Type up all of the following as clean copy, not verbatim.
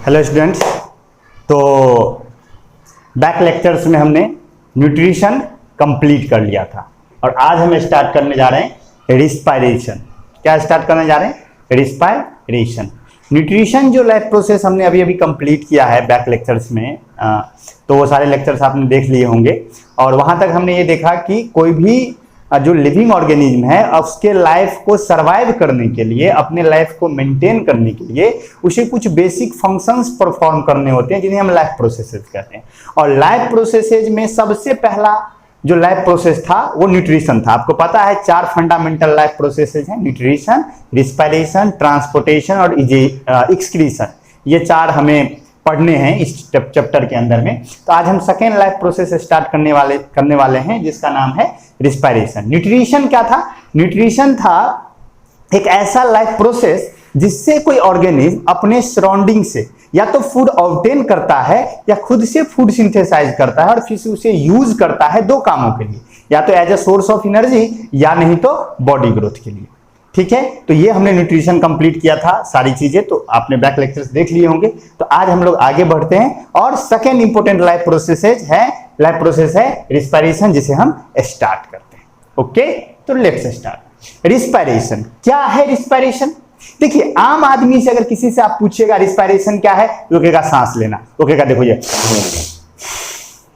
Hello students. तो back lectures में हमने न्यूट्रिशन कंप्लीट कर लिया था और आज हम स्टार्ट करने जा रहे हैं रिस्पायरेशन। क्या स्टार्ट करने जा रहे हैं? रिस्पायरेशन। न्यूट्रिशन जो लाइफ प्रोसेस हमने अभी अभी कंप्लीट किया है बैक लेक्चर्स में, तो वो सारे लेक्चर्स आपने देख लिए होंगे और वहां तक हमने ये देखा कि कोई भी जो लिविंग ऑर्गेनिज्म है उसके लाइफ को सरवाइव करने के लिए, अपने लाइफ को मेंटेन करने के लिए उसे कुछ बेसिक फंक्शंस परफॉर्म करने होते हैं जिन्हें हम लाइफ प्रोसेसेस कहते हैं। और लाइफ प्रोसेसेस में सबसे पहला जो लाइफ प्रोसेस था वो न्यूट्रिशन था। आपको पता है 4 फंडामेंटल लाइफ प्रोसेसेस हैं: न्यूट्रिशन, रिस्पायरेशन, ट्रांसपोर्टेशन और एक्सक्रीशन। ये 4 हमें पढ़ने हैं इस चैप्टर के अंदर में। तो आज हम सेकेंड लाइफ प्रोसेस स्टार्ट करने वाले हैं जिसका नाम है रिस्पायरेशन। न्यूट्रिशन क्या था? न्यूट्रिशन था एक ऐसा लाइफ प्रोसेस जिससे कोई ऑर्गेनिज्म अपने सराउंडिंग से या तो फूड ऑब्टेन करता है या खुद से फूड सिंथेसाइज करता है और फिर उसे यूज करता है 2 कामों के लिए, या तो as a source of energy या नहीं तो बॉडी ग्रोथ के लिए। ठीक है, तो ये हमने न्यूट्रिशन कंप्लीट किया था सारी चीजें, तो आपने बैक लेक्चर्स देख लिए होंगे। तो आज हम लोग आगे बढ़ते हैं और सेकेंड इंपोर्टेंट लाइफ प्रोसेस है रिस्पायरेशन, जिसे हम स्टार्ट करते हैं। ओके, तो लेट्स स्टार्ट। रिस्पायरेशन क्या है? रिस्पायरेशन देखिए, आम आदमी से अगर किसी से आप पूछिएगा रिस्पायरेशन क्या है, तो कहेगा सांस लेना। तो कहेगा देखो ये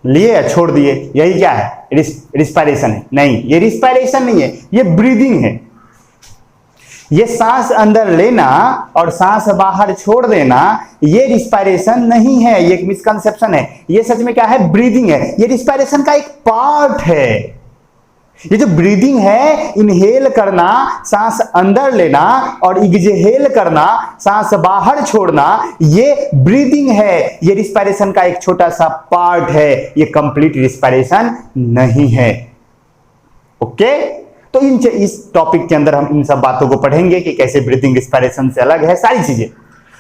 लिए या छोड़ दिए, यही क्या है? रिस्पायरेशन है। नहीं, ये रिस्पायरेशन नहीं है, ये ब्रीदिंग है। ये सांस अंदर लेना और सांस बाहर छोड़ देना, ये रिस्पायरेशन नहीं है, ये एक मिसकंसेप्शन है। ये सच में क्या है? ब्रीदिंग है। ये रिस्पायरेशन का एक पार्ट है। ये जो ब्रीदिंग है, इनहेल करना, सांस अंदर लेना और एक्सहेल करना, सांस बाहर छोड़ना, ये ब्रीदिंग है। ये रिस्पायरेशन का एक छोटा सा पार्ट है, ये कंप्लीट रिस्पायरेशन नहीं है। ओके, तो इस टॉपिक के अंदर हम इन सब बातों को पढ़ेंगे कि कैसे ब्रीथिंग रिस्पायरेशन से अलग है, सारी चीजें।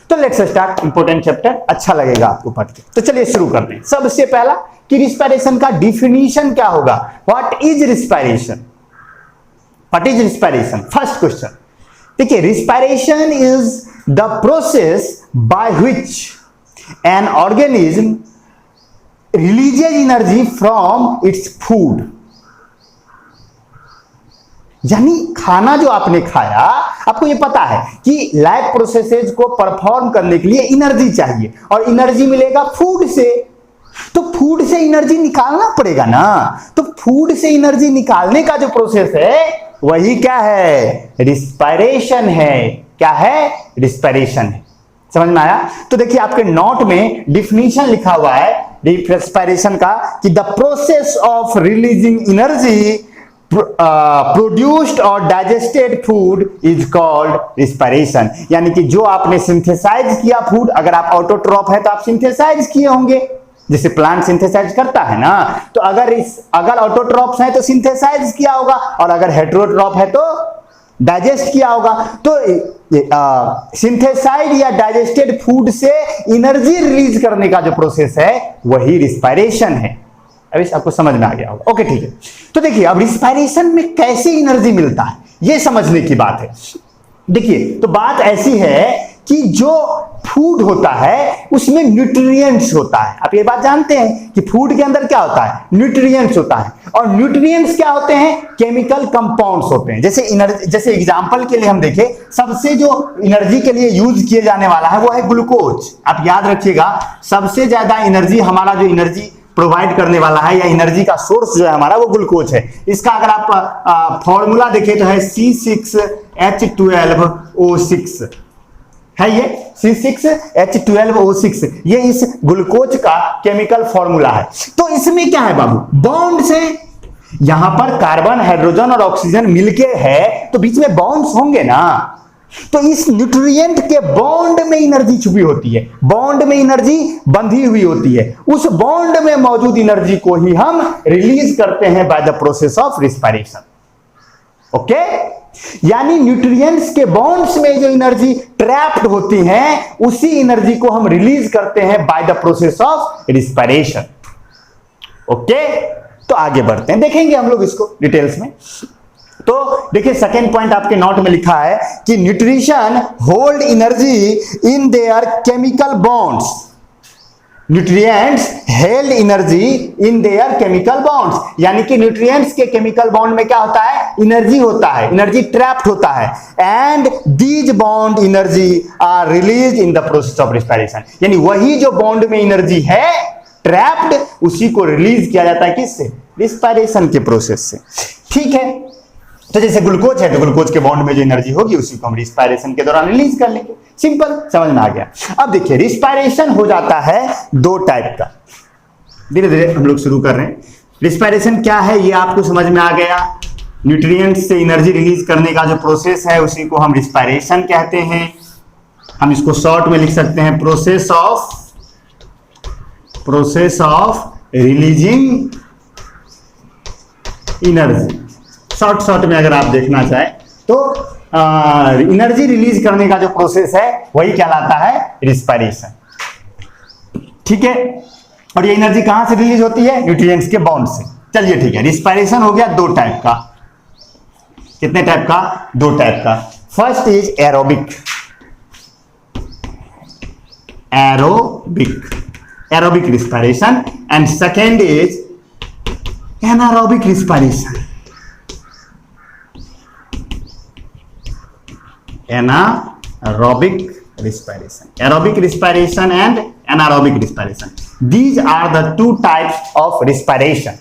तो लेट्स स्टार्ट। इंपोर्टेंट चैप्टर, अच्छा लगेगा आपको पढ़ के। तो चलिए शुरू करते हैं। सबसे पहला कि रिस्पायरेशन का डिफिनीशन क्या होगा? What is respiration? What is respiration? First question देखिए, respiration is the process by which an organism releases energy from its food. यानी खाना जो आपने खाया, आपको ये पता है कि लाइफ प्रोसेसेस को परफॉर्म करने के लिए एनर्जी चाहिए और एनर्जी मिलेगा फूड से। तो फूड से एनर्जी निकालना पड़ेगा ना। तो फूड से एनर्जी निकालने का जो प्रोसेस है वही क्या है? रिस्पायरेशन है। क्या है? रिस्पायरेशन है। समझ में आया? तो देखिए, आपके नोट में डिफिनीशन लिखा हुआ है रिस्पायरेशन का कि the process of releasing energy produced और digested food is called respiration. यानी कि जो आपने सिंथेसाइज किया फूड, अगर आप ऑटोट्रॉफ है तो आप सिंथेसाइज किए होंगे, जैसे प्लांट सिंथेसाइज करता है ना। तो अगर ऑटोट्रॉफ्स है तो सिंथेसाइज किया होगा और अगर हेटेरोट्रॉफ है तो डाइजेस्ट किया होगा। तो सिंथेसाइड या डाइजेस्टेड फूड से एनर्जी रिलीज करने का जो प्रोसेस है वही रिस्पायरेशन है। अभी आपको समझ में आ गया होगा। ओके, ठीक है। तो देखिए, अब रिस्पायरेशन में कैसे एनर्जी मिलता है ये समझने की बात है। देखिए, तो बात ऐसी है कि जो फूड होता है उसमें न्यूट्रिएंट्स होता है। आप ये बात जानते हैं कि फूड के अंदर क्या होता है? न्यूट्रिएंट्स होता है। और न्यूट्रिएंट्स क्या होते हैं? केमिकल कंपाउंड्स होते हैं। जैसे एग्जांपल के लिए हम देखें, सबसे जो एनर्जी के लिए यूज किए जाने वाला है वो है ग्लूकोज। आप याद रखिएगा, सबसे ज्यादा एनर्जी, हमारा जो एनर्जी प्रोवाइड करने वाला है या एनर्जी का सोर्स जो है हमारा, वो ग्लूकोज है। इसका अगर आप फॉर्मूला देखें तो है C6H12O6 है। ये C6H12O6 ये इस ग्लूकोज का केमिकल फॉर्मूला है। तो इसमें क्या है बाबू? बॉन्ड्स है। यहां पर कार्बन, हाइड्रोजन और ऑक्सीजन मिलके है तो बीच में बॉन्ड्स होंगे ना। तो इस न्यूट्रिएंट के बॉन्ड में एनर्जी छुपी होती है, बॉन्ड में एनर्जी बंधी हुई होती है। उस बॉन्ड में मौजूद एनर्जी को ही हम रिलीज करते हैं by the process of respiration. Okay, यानी न्यूट्रिएंट्स के बॉन्ड्स में जो एनर्जी ट्रैप्ड होती है उसी एनर्जी को हम रिलीज करते हैं by the process of respiration. Okay, तो आगे बढ़ते हैं, देखेंगे हम लोग इसको डिटेल्स में। तो देखिए सेकेंड पॉइंट आपके नोट में लिखा है कि nutrition hold energy in their chemical bonds. Nutrients held energy in their chemical bonds, यानी कि न्यूट्रिएंट्स के केमिकल बॉन्ड में क्या होता है, एनर्जी होता है, एनर्जी ट्रैप्ड होता है। And these bond energy are release in the process of respiration, यानी वही जो बॉन्ड में एनर्जी है ट्रैप्ड, उसी को रिलीज किया जाता है किससे, रिस्पायरेशन के प्रोसेस से। ठीक है, तो जैसे ग्लूकोज है तो ग्लूकोज के बॉन्ड में जो एनर्जी होगी उसी को हम रिस्पायरेशन के दौरान रिलीज कर लेंगे। सिंपल, समझ में आ गया। अब देखिए रिस्पायरेशन हो जाता है दो टाइप का, धीरे धीरे हम लोग शुरू कर रहे हैं। रिस्पायरेशन क्या है ये आपको समझ में आ गया। न्यूट्रिएंट्स से एनर्जी रिलीज करने का जो प्रोसेस है उसी को हम रिस्पायरेशन कहते हैं। हम इसको शॉर्ट में लिख सकते हैं process of releasing energy. Short में अगर आप देखना चाहें तो एनर्जी रिलीज करने का जो प्रोसेस है वही कहलाता है रिस्पायरेशन। ठीक है, और ये एनर्जी कहां से रिलीज होती है, न्यूट्रिएंट्स के बॉन्ड से। चलिए ठीक है, रिस्पायरेशन हो गया दो टाइप का। कितने टाइप का, दो टाइप का। First is aerobic respiration and second is anaerobic respiration. Anaerobic respiration and anaerobic respiration. These are the two types of respiration.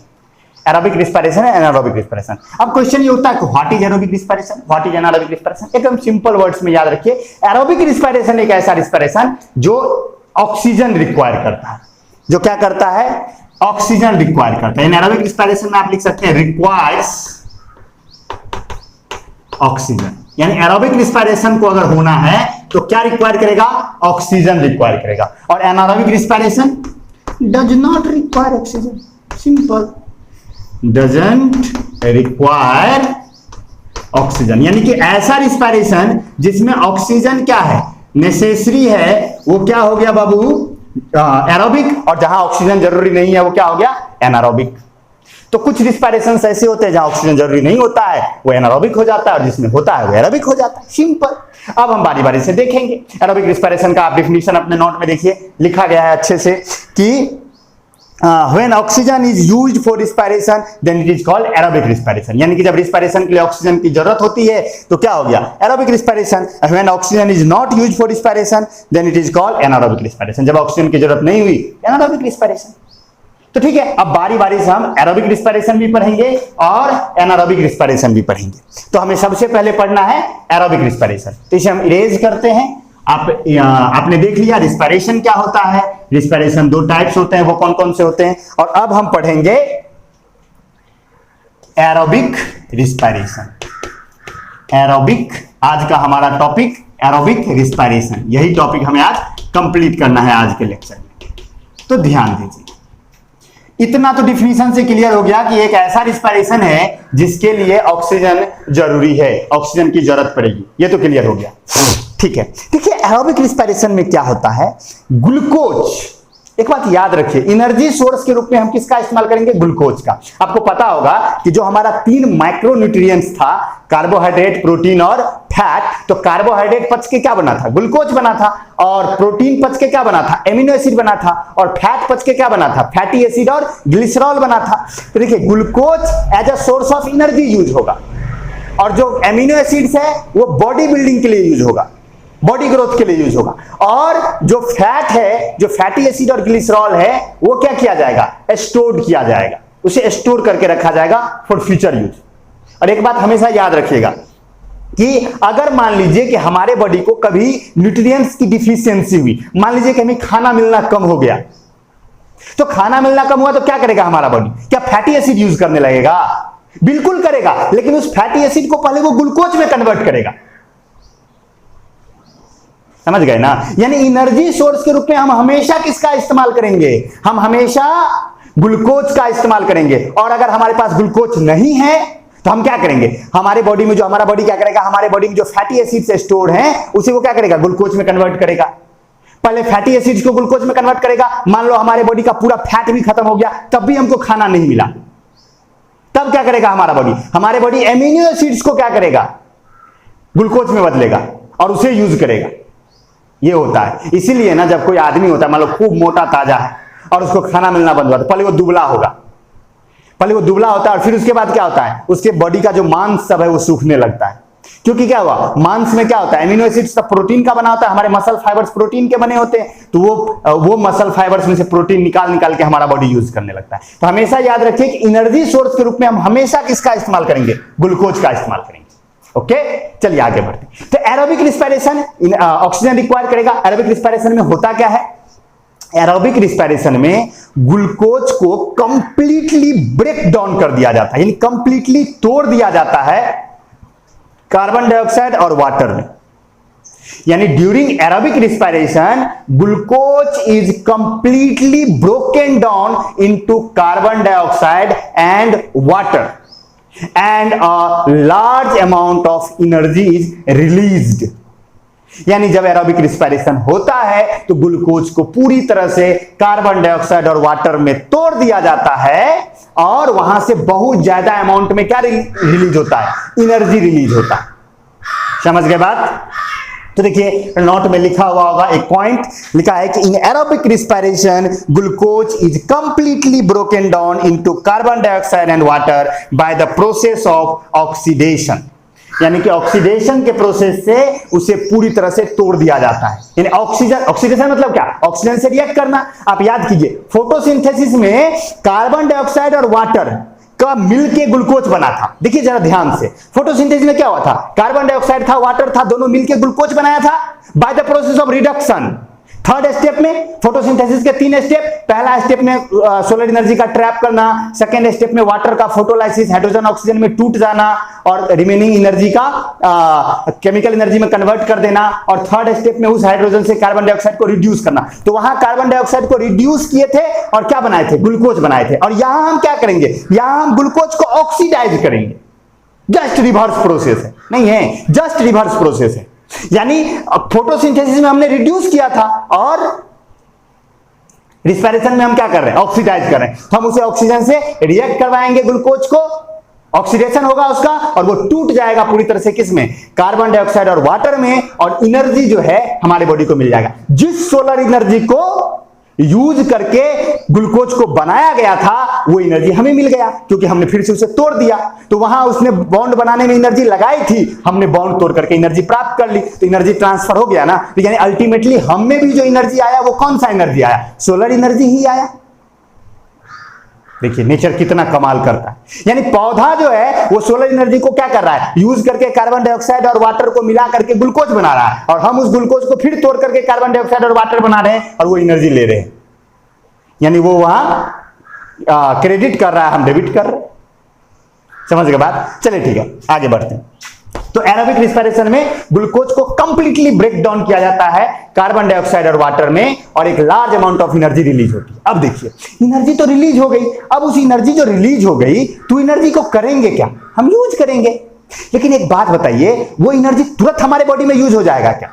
Aerobic respiration and anaerobic respiration. अब क्वेश्चन ये होता है कि what is aerobic respiration, what is anaerobic respiration. एकदम simple words में याद रखिए, aerobic respiration एक ऐसा रिस्पायरेशन जो ऑक्सीजन रिक्वायर करता है। जो क्या करता है, ऑक्सीजन रिक्वायर करता है। एनारोबिक रिस्पायरेशन में आप लिख सकते हैं रिक्वायर्स ऑक्सीजन, यानी एरोबिक रिस्पायरेशन को अगर होना है तो क्या रिक्वायर करेगा, ऑक्सीजन रिक्वायर करेगा। और anaerobic respiration does not require oxygen, simple, doesn't require oxygen. यानी कि ऐसा रिस्पायरेशन जिसमें ऑक्सीजन क्या है, नेसेसरी है, वो क्या हो गया बाबू, एरोबिक। और जहां ऑक्सीजन जरूरी नहीं है वो क्या हो गया, एनारोबिक। तो कुछ रिस्पायरेशन ऐसे होते हैं जहां ऑक्सीजन जरूरी नहीं होता है वो एनारोबिक हो जाता है, और जिसमें होता है वो एरोबिक हो जाता है। सिंपल। अब हम बारी बारी से देखेंगे। एरोबिक रिस्पायरेशन का आप डेफिनेशन अपने नोट में देखिए, लिखा गया है अच्छे से कि when oxygen is used for respiration then it is called aerobic respiration। यानी कि जब रिस्पायरेशन के लिए ऑक्सीजन की जरूरत होती है तो क्या हो गया, aerobic respiration. when oxygen is not used for respiration then it is called anaerobic respiration। जब ऑक्सीजन की जरूरत नहीं हुई, एनारोबिक रिस्पायरेशन। तो ठीक है, अब बारी बारी से हम एरोबिक रिस्पायरेशन भी पढ़ेंगे और एनारोबिक रिस्पायरेशन भी पढ़ेंगे। तो हमें सबसे पहले पढ़ना है एरोबिक रिस्पायरेशन। तो इसे हम इरेज करते हैं। आपने देख लिया रिस्पायरेशन क्या होता है। रिस्पायरेशन दो टाइप्स होते हैं, वो कौन कौन से होते हैं। और अब हम पढ़ेंगे एरोबिक रिस्पायरेशन। एरोबिक, आज का हमारा टॉपिक एरोबिक रिस्पायरेशन, यही टॉपिक हमें आज कंप्लीट करना है आज के लेक्चर में। तो ध्यान दीजिए, इतना तो डिफिनीशन से क्लियर हो गया कि एक ऐसा रिस्पायरेशन है जिसके लिए ऑक्सीजन जरूरी है, ऑक्सीजन की जरूरत पड़ेगी, ये तो क्लियर हो गया। ठीक है, देखिए एरोबिक रिस्पायरेशन में क्या होता है, ग्लूकोज। एक बात याद रखिए, एनर्जी सोर्स के रूप में हम किसका इस्तेमाल करेंगे, ग्लूकोज का। आपको पता होगा कि जो हमारा 3 माइक्रोन्यूट्रिएंट्स था, कार्बोहाइड्रेट, प्रोटीन और फैट, तो कार्बोहाइड्रेट पच के क्या बना था, ग्लूकोज बना था। और प्रोटीन पच के क्या बना था, एमिनो एसिड बना था। और फैट पच के क्या बना था, फैटी एसिड और ग्लिसरॉल बना था। तो देखिए glucose as a source of energy use होगा, और जो एमिनो एसिड्स है वो बॉडी बिल्डिंग के लिए यूज होगा, बॉडी ग्रोथ के लिए यूज होगा। और जो फैट है, जो फैटी एसिड और ग्लिसरॉल है, वो क्या किया जाएगा, स्टोर किया जाएगा, उसे स्टोर करके रखा जाएगा फॉर फ्यूचर यूज। और एक बात हमेशा याद रखिएगा कि अगर मान लीजिए कि हमारे बॉडी को कभी न्यूट्रिएंट्स की डिफिशियंसी हुई, मान लीजिए कि हमें खाना मिलना कम हो गया, तो खाना मिलना कम हुआ तो क्या करेगा हमारा बॉडी, क्या फैटी एसिड यूज करने लगेगा, बिल्कुल करेगा। लेकिन उस फैटी एसिड को पहले वो ग्लूकोज में कन्वर्ट करेगा। समझ गए ना, यानी एनर्जी सोर्स के रूप में हम हमेशा किसका इस्तेमाल करेंगे, हम हमेशा ग्लूकोज का इस्तेमाल करेंगे। और अगर हमारे पास ग्लूकोज नहीं है तो हम क्या करेंगे, हमारे बॉडी में जो, हमारा बॉडी क्या करेगा, हमारे बॉडी में जो फैटी एसिड से स्टोर है उसे वो क्या करेगा, ग्लूकोज में कन्वर्ट करेगा। पहले फैटी एसिड्स को ग्लूकोज में कन्वर्ट करेगा। मान लो हमारे बॉडी का पूरा फैट भी खत्म हो गया, तब भी हमको खाना नहीं मिला, तब तब क्या करेगा हमारे बॉडी एमिनो एसिड्स को क्या करेगा, ग्लूकोज में बदलेगा और उसे यूज करेगा। ये होता है। इसीलिए ना जब कोई आदमी होता है, मान लो खूब मोटा ताजा है और उसको खाना मिलना बंद हुआ, तो पहले वो दुबला होगा, और फिर उसके बाद क्या होता है, उसके बॉडी का जो मांस सब है वो सूखने लगता है। क्योंकि क्या हुआ, मांस में क्या होता है, एमिनो एसिड्स सब प्रोटीन का बना होता है, हमारे मसल फाइबर्स प्रोटीन के बने होते हैं, तो वो मसल फाइबर्स में से प्रोटीन निकाल के हमारा बॉडी यूज करने लगता है। तो हमेशा याद रखिए कि एनर्जी सोर्स के रूप में हम हमेशा किसका इस्तेमाल करेंगे, ग्लूकोज का इस्तेमाल करेंगे। ओके, चलिए आगे बढ़ते हैं। तो एरोबिक रिस्पिरेशन ऑक्सीजन रिक्वायर करेगा। एरोबिक रिस्पिरेशन में होता क्या है, एरोबिक रिस्पिरेशन में ग्लूकोज को कंप्लीटली ब्रेक डाउन कर दिया जाता है, यानी कंप्लीटली तोड़ दिया जाता है कार्बन डाइऑक्साइड और वाटर में। यानी during aerobic respiration glucose is completely broken down into carbon dioxide and water and a large amount of energy is released। यानी जब एरोबिक रिस्पिरेशन होता है तो ग्लूकोज को पूरी तरह से कार्बन डाइऑक्साइड और वाटर में तोड़ दिया जाता है और वहां से बहुत ज्यादा अमाउंट में क्या रिलीज होता है, एनर्जी रिलीज होता है। समझ गए बात? तो देखिए नोट में लिखा हुआ होगा, एक पॉइंट लिखा है कि in aerobic respiration glucose is completely broken down into carbon dioxide and water by the process of oxidation. यानी कि ऑक्सीडेशन के प्रोसेस से उसे पूरी तरह से तोड़ दिया जाता है। यानी ऑक्सीडेशन मतलब क्या, ऑक्सीजन से रिएक्ट करना। आप याद कीजिए फोटोसिंथेसिस में कार्बन डाइऑक्साइड और वाटर का मिलके ग्लूकोज बना था। देखिए जरा ध्यान से, फोटोसिंथेसिस में क्या हुआ था, कार्बन डाइऑक्साइड था, वाटर था, दोनों मिलके ग्लूकोज बनाया था by the process of reduction. Third step में फोटोसिंथेसिस के 3 स्टेप, पहला स्टेप में सोलर एनर्जी का ट्रैप करना, सेकेंड स्टेप में वाटर का फोटोलाइसिस, हाइड्रोजन ऑक्सीजन में टूट जाना और रिमेनिंग एनर्जी का केमिकल एनर्जी में कन्वर्ट कर देना, और थर्ड स्टेप में उस हाइड्रोजन से कार्बन डाइऑक्साइड को रिड्यूस करना। तो वहां कार्बन डाइऑक्साइड को रिड्यूस किए थे और क्या बनाए थे, ग्लूकोज बनाए थे। और यहां हम क्या करेंगे, यहां हम ग्लूकोज को ऑक्सीडाइज करेंगे। जस्ट रिवर्स प्रोसेस है, नहीं है, जस्ट रिवर्स प्रोसेस है। यानी फोटोसिंथेसिस में हमने रिड्यूस किया था और रिस्पिरेशन में हम क्या कर रहे हैं, ऑक्सीडाइज कर रहे हैं। हम उसे ऑक्सीजन से रिएक्ट करवाएंगे, ग्लूकोज को ऑक्सीडेशन होगा उसका और वो टूट जाएगा पूरी तरह से किसमें, कार्बन डाइऑक्साइड और वाटर में, और एनर्जी जो है हमारे बॉडी को मिल जाएगा। जिस सोलर एनर्जी को यूज करके ग्लूकोज को बनाया गया था वो एनर्जी हमें मिल गया, क्योंकि हमने फिर से उसे तोड़ दिया। तो वहां उसने बॉन्ड बनाने में एनर्जी लगाई थी, हमने बॉन्ड तोड़ करके एनर्जी प्राप्त कर ली, तो एनर्जी ट्रांसफर हो गया ना। तो यानी अल्टीमेटली हम में भी जो एनर्जी आया वो कौन सा एनर्जी आया, सोलर एनर्जी ही आया। देखिए नेचर कितना कमाल करता है। यानी पौधा जो है वो सोलर एनर्जी को क्या कर रहा है, यूज करके कार्बन डाइऑक्साइड और वाटर को मिला करके ग्लूकोज बना रहा है, और हम उस ग्लूकोज को फिर तोड़ करके कार्बन डाइऑक्साइड और वाटर बना रहे हैं और वो एनर्जी ले रहे हैं। यानी वो वहां क्रेडिट कर रहा है, हम डेबिट कर रहे हैं। समझ गए बात? चलिए ठीक है, आगे बढ़ते हैं। तो एरोबिक रिस्पिरेशन में ग्लूकोज को कंप्लीटली ब्रेक डाउन किया जाता है कार्बन डाइऑक्साइड और वाटर में, और एक large amount of energy release होती है। अब देखिए एनर्जी तो रिलीज हो गई, अब उस एनर्जी जो रिलीज हो गई तो एनर्जी को करेंगे क्या, हम यूज करेंगे। लेकिन एक बात बताइए, वो एनर्जी तुरंत हमारे बॉडी में यूज हो जाएगा क्या?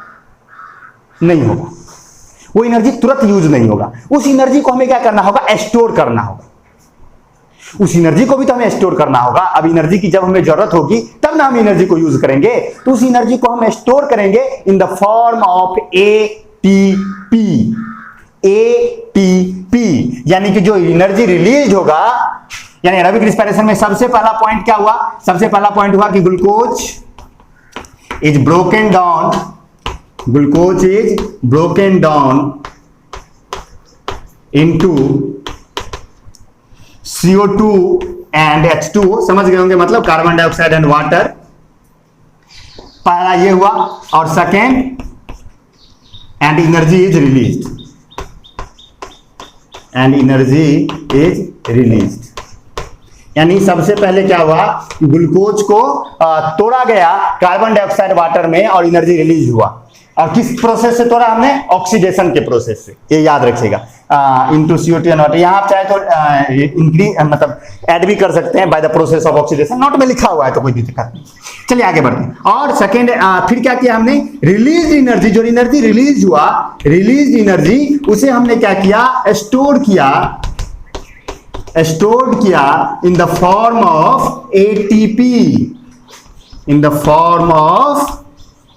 नहीं होगा, वो एनर्जी तुरंत यूज नहीं होगा। उस एनर्जी को हमें क्या करना होगा, स्टोर करना होगा। उस एनर्जी को भी तो हमें स्टोर करना होगा। अब एनर्जी की जब हमें जरूरत होगी तब ना हम एनर्जी को यूज करेंगे, तो उस एनर्जी को हम स्टोर करेंगे in the form of ATP. ATP यानी कि जो एनर्जी रिलीज होगा, यानी एरोबिक रिस्पिरेशन में सबसे पहला पॉइंट क्या हुआ, सबसे पहला पॉइंट हुआ कि glucose is broken down, glucose is broken down into CO2 and H2O। समझ गए होंगे, मतलब कार्बन डाइऑक्साइड एंड वाटर। पहला ये हुआ, और second and energy is released, and energy is released. यानी सबसे पहले क्या हुआ, ग्लूकोज को तोड़ा गया कार्बन डाइऑक्साइड वाटर में और एनर्जी रिलीज हुआ। और किस प्रोसेस से तोड़ा हमने, ऑक्सीडेशन के प्रोसेस से, ये याद रखिएगा। इनटू CO2 एंड वाटर, यहां आप चाहे तो इंक्रीज मतलब ऐड भी कर सकते हैं by the process of oxidation, note में लिखा हुआ है तो कोई दिक्कत नहीं। चलिए आगे बढ़ते हैं। और सेकेंड फिर क्या किया हमने, रिलीज एनर्जी, जो एनर्जी रिलीज हुआ, रिलीज एनर्जी उसे हमने क्या किया, स्टोर किया स्टोर्ड किया in the form of ATP, in the form of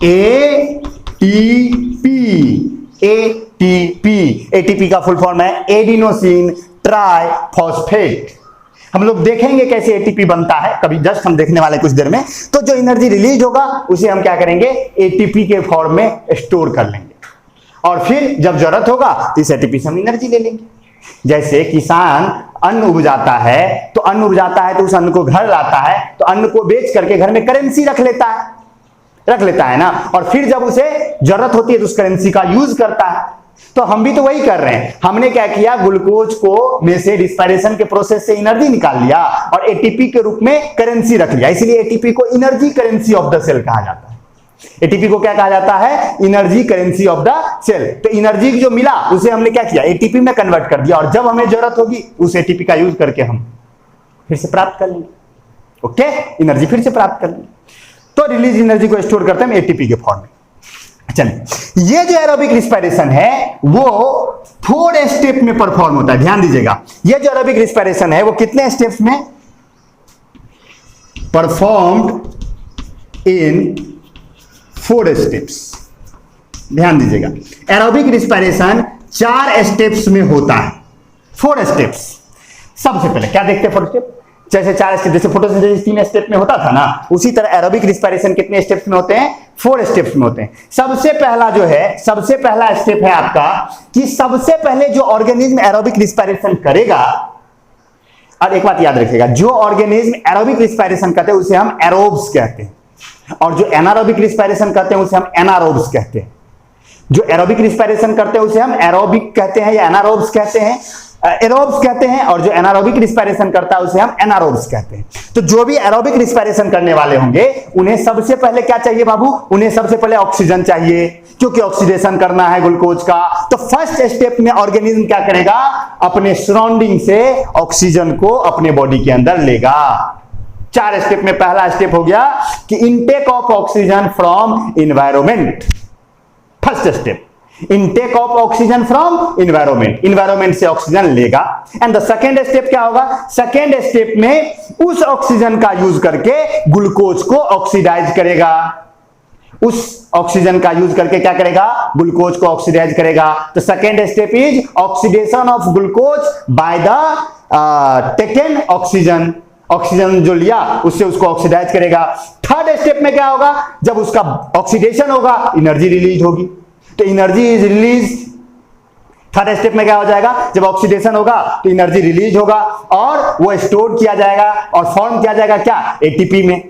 ATP. ATP का फुल फॉर्म है एडिनोसिन ट्राइफॉस्फेट। हम लोग देखेंगे कैसे एटीपी बनता है, कभी जस्ट हम देखने वाले कुछ देर में। तो जो एनर्जी रिलीज होगा उसे हम क्या करेंगे, एटीपी के फॉर्म में स्टोर कर लेंगे, और फिर जब जरूरत होगा तो इस एटीपी से हम एनर्जी ले लेंगे। जैसे किसान अन्न उपजाता है, तो अन्न उपजाता है तो उस अन्न को घर लाता है, तो अन्न को बेच करके घर में करेंसी रख लेता है ना, और फिर जब उसे जरूरत होती है तो उस करेंसी का यूज करता है। तो हम भी तो वही कर रहे हैं। हमने क्या किया, ग्लूकोज को में से रिस्पायरेशन के प्रोसेस से एनर्जी निकाल लिया और एटीपी के रूप में करेंसी रख लिया, इसलिए एटीपी को energy currency of the cell कहा जाता है। एटीपी को क्या कहा जाता है, energy currency of the cell. तो एनर्जी जो मिला उसे हमने क्या किया, एटीपी में कन्वर्ट कर दिया, और जब हमें जरूरत होगी उस एटीपी का यूज करके हम फिर से प्राप्त कर लेंगे। ओके, एनर्जी फिर से प्राप्त कर लेंगे। तो रिलीज एनर्जी को स्टोर करते हैं एटीपी के फॉर्म में। चलिए, ये जो एरोबिक रिस्पायरेशन है वो 4 स्टेप में परफॉर्म होता है। ध्यान दीजिएगा, ये जो एरोबिक रिस्पायरेशन है वो कितने स्टेप्स में परफॉर्म्ड इन 4 स्टेप्स। ध्यान दीजिएगा, एरोबिक रिस्पायरेशन 4 स्टेप्स में होता है। 4 स्टेप्स। सबसे पहले क्या देखते हैं, 4 स्टेप। जैसे 4 स्टेप, जैसे फोटोसिंथेसिस 3 स्टेप में होता था ना, उसी तरह एरोबिक रिस्पायरेशन कितने स्टेप्स में होते हैं, 4 स्टेप्स में होते हैं। सबसे पहला स्टेप है आपका कि सबसे पहले जो ऑर्गेनिज्म एरोबिक रिस्पायरेशन करेगा, और एक बात याद रखिएगा, जो ऑर्गेनिज्म एरोबिक रिस्पायरेशन करते हैं उसे हम एरोब्स कहते हैं, और जो एनारोबिक रिस्पायरेशन करते हैं उसे हम एनारोब्स कहते हैं। जो एरोबिक रिस्पायरेशन करते हैं उसे हम एरोबिक कहते हैं या एनारोब्स कहते हैं, एरोब्स कहते हैं, और जो एनारोबिक रिस्पायरेशन करता है उसे हम एनारोब्स कहते हैं। तो जो भी एरोबिक रिस्पायरेशन करने वाले होंगे उन्हें सबसे पहले क्या चाहिए बाबू, उन्हें सबसे पहले ऑक्सीजन चाहिए, क्योंकि ऑक्सीडेशन करना है ग्लूकोज का। तो फर्स्ट स्टेप में ऑर्गेनिज्म क्या करेगा, अपने सराउंडिंग से ऑक्सीजन को अपने बॉडी के अंदर लेगा। 4 स्टेप में पहला स्टेप हो गया कि intake of oxygen from environment. First step, intake of oxygen from environment से ऑक्सीजन लेगा। एंड द सेकेंड स्टेप क्या होगा, सेकेंड स्टेप में उस ऑक्सीजन का यूज करके ग्लूकोज को ऑक्सीडाइज करेगा। उस ऑक्सीजन का यूज करके क्या करेगा, ग्लूकोज को ऑक्सीडाइज करेगा। तो second step is oxidation of glucose by the taken oxygen. Oxygen जो लिया उससे उसको ऑक्सीडाइज करेगा। थर्ड स्टेप में क्या होगा, जब उसका ऑक्सीडेशन होगा एनर्जी रिलीज होगी। तो energy is release. Third step में क्या हो जाएगा, जब ऑक्सीडेशन होगा तो एनर्जी रिलीज होगा और वो स्टोर किया जाएगा और फॉर्म किया जाएगा क्या, एटीपी में।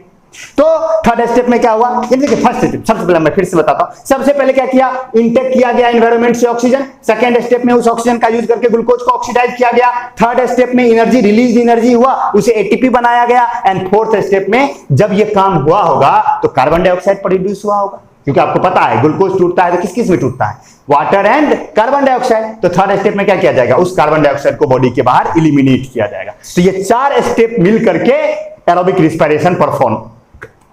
तो थर्ड स्टेप में क्या हुआ, ये देखिए फर्स्ट स्टेप, सबसे पहले मैं फिर से बताता हूं। सबसे पहले क्या किया, इनटेक किया गया एनवायरनमेंट से ऑक्सीजन। सेकंड स्टेप में उस ऑक्सीजन का यूज करके ग्लूकोज को ऑक्सीडाइज किया गया। थर्ड स्टेप में एनर्जी रिलीज, एनर्जी हुआ, उसे एटीपी बनाया गया। एंड फोर्थ स्टेप में जब ये काम हुआ होगा तो कार्बन डाइऑक्साइड प्रोड्यूस हुआ होगा, क्योंकि आपको पता है ग्लूकोज टूटता है तो किस किस में टूटता है, वाटर एंड कार्बन डाइऑक्साइड। तो थर्ड स्टेप में क्या किया जाएगा, उस कार्बन डाइऑक्साइड को बॉडी के बाहर एलिमिनेट किया जाएगा। तो ये 4 स्टेप मिल करके एरोबिक रिस्पायरेशन परफॉर्म।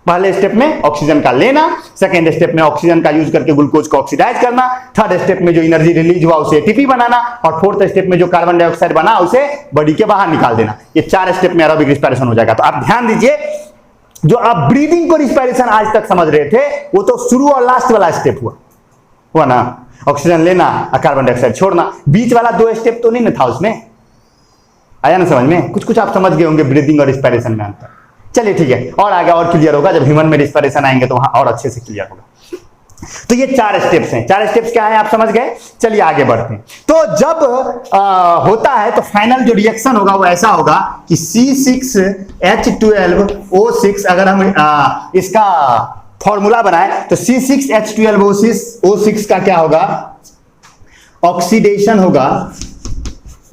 पहले स्टेप में ऑक्सीजन का लेना, सेकेंड स्टेप में ऑक्सीजन का यूज करके ग्लूकोज को ऑक्सीडाइज करना, थर्ड स्टेप में जो एनर्जी रिलीज हुआ उसे एटीपी बनाना, और फोर्थ स्टेप में जो कार्बन डाइऑक्साइड बना उसे बॉडी के बाहर निकाल देना। ये 4 स्टेप में एरोबिक रिस्पायरेशन हो जाएगा। तो आप ध्यान दीजिए, जो आप ब्रीदिंग को रिस्पायरेशन आज तक समझ रहे थे वो तो शुरू और लास्ट वाला स्टेप हुआ ना, ऑक्सीजन लेना और कार्बन डाइऑक्साइड छोड़ना। बीच वाला 2 स्टेप तो नहीं ना था उसमें, आया ना समझ में, कुछ कुछ आप समझ गए होंगे ब्रीदिंग और रिस्पायरेशन में अंतर। चलिए ठीक है, और आगे और क्लियर होगा जब ह्यूमन में रिस्पायरेशन आएंगे तो वहां और अच्छे से क्लियर होगा। तो ये 4 स्टेप्स हैं। 4 स्टेप्स क्या है आप समझ गए। चलिए आगे बढ़ते हैं। तो जब होता है तो फाइनल जो रिएक्शन होगा वो ऐसा होगा कि C6H12O6, अगर हम इसका फॉर्मूला बनाए तो C6H12O6 का क्या होगा, ऑक्सीडेशन होगा।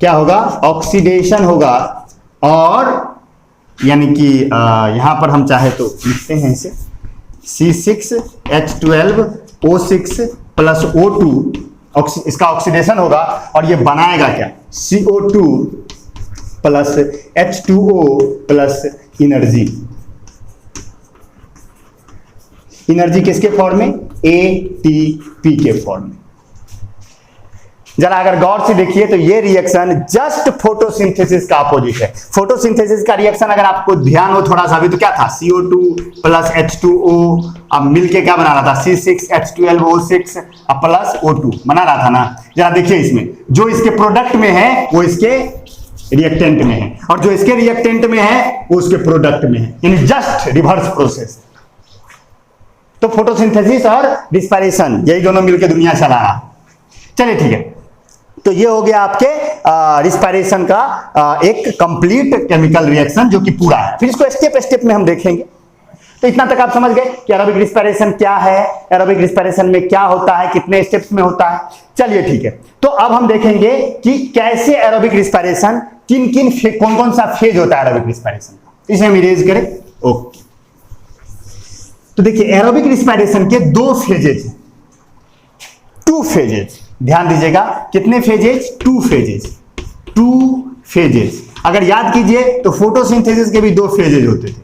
क्या होगा, ऑक्सीडेशन होगा। और यानी कि यहां पर हम चाहे तो लिखते हैं इसे C6H12O6 प्लस O2, इसका ऑक्सीडेशन होगा और ये बनाएगा क्या, CO2 plus H2O plus energy. Energy किसके फॉर्म में, ATP के फॉर्म में। जरा अगर गौर से देखिए तो ये रिएक्शन जस्ट फोटोसिंथेसिस का अपोजिट है। फोटोसिंथेसिस का रिएक्शन अगर आपको ध्यान हो थोड़ा सा भी तो क्या था, CO2 प्लस H2O अब मिलके क्या बना रहा था, C6H12O6 प्लस O2 बना रहा था ना। जरा देखिए इसमें जो इसके प्रोडक्ट में है वो इसके रिएक्टेंट में है, और जो इसके रिएक्टेंट में है वो उसके प्रोडक्ट में है, यानी जस्ट रिवर्स प्रोसेस। तो फोटोसिंथेसिस और रिस्पायरेशन यही दोनों मिलकर दुनिया चला रहा। चलिए ठीक है, तो ये हो गया आपके रिस्पायरेशन का एक कंप्लीट केमिकल रिएक्शन जो कि पूरा है। फिर इसको स्टेप स्टेप में हम देखेंगे। तो इतना तक आप समझ गए कि एरोबिक रिस्पायरेशन क्या है, एरोबिक रिस्पायरेशन में क्या होता है, कितने स्टेप्स में होता है। चलिए ठीक है, तो अब हम देखेंगे कि कैसे एरोबिक रिस्पायरेशन कौन कौन सा फेज होता है एरोबिक रिस्पायरेशन का। इसे हम इरेज करें। ओके, तो देखिए एरोबिक रिस्पायरेशन के दो फेजेज हैं, 2 फेजेज। ध्यान दीजिएगा, कितने फेजेज, 2 फेजेज, 2 फेजेज। अगर याद कीजिए तो फोटोसिंथेसिस के भी 2 फेजेज होते थे,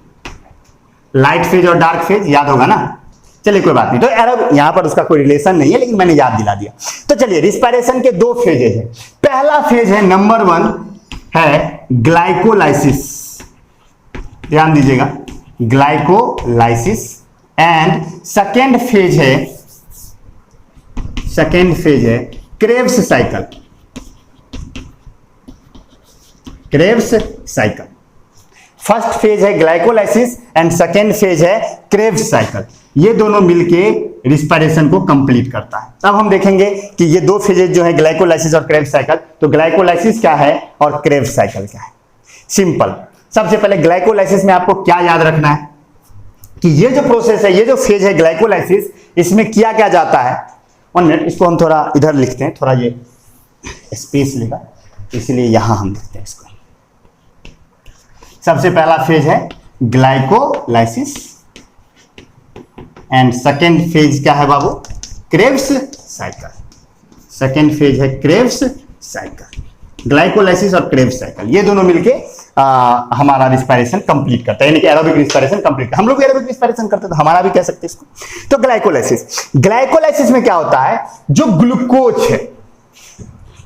लाइट फेज और डार्क फेज, याद होगा ना। चलिए कोई बात नहीं, तो एरोबिक यहां पर उसका कोई रिलेशन नहीं है, लेकिन मैंने याद दिला दिया। तो चलिए रिस्पायरेशन के 2 फेजेज हैं। पहला फेज है नंबर 1 है ग्लाइकोलाइसिस। ध्यान दीजिएगा, ग्लाइकोलाइसिस। एंड सेकेंड फेज है Krebs cycle. Krebs cycle first phase है ग्लाइकोलाइसिस एंड सेकेंड फेज है क्रेब्स साइकिल। ये दोनों मिलके रिस्पायरेशन को कंप्लीट करता है। अब हम देखेंगे कि ये 2 फेजेज जो है ग्लाइकोलाइसिस और क्रेब्स साइकिल, तो ग्लाइकोलाइसिस क्या है और क्रेब्स साइकिल क्या है। सिंपल, सबसे पहले ग्लाइकोलाइसिस में आपको क्या याद रखना है कि ये जो प्रोसेस है, ये जो फेज है ग्लाइकोलाइसिस, इसमें किया क्या जाता है। 1 मिनट, इसको हम थोड़ा इधर लिखते हैं, थोड़ा ये स्पेस लेगा, इसलिए यहां हम लिखते हैं इसको। सबसे पहला फेज है ग्लाइकोलाइसिस एंड सेकेंड फेज क्या है बाबू, क्रेब्स साइकिल। सेकेंड फेज है क्रेब्स साइकिल। ग्लाइकोलाइसिस और क्रेब्स साइकिल ये दोनों मिलके हमारा रिस्पायरेशन कंप्लीट करता है, यानी कि एरोबिक रिस्पायरेशन कंप्लीट। हम लोग भी एरोबिक रिस्पायरेशन करते हैं तो हमारा भी कह सकते हैं इसको। तो ग्लाइकोलाइसिस में क्या होता है, जो ग्लूकोज है,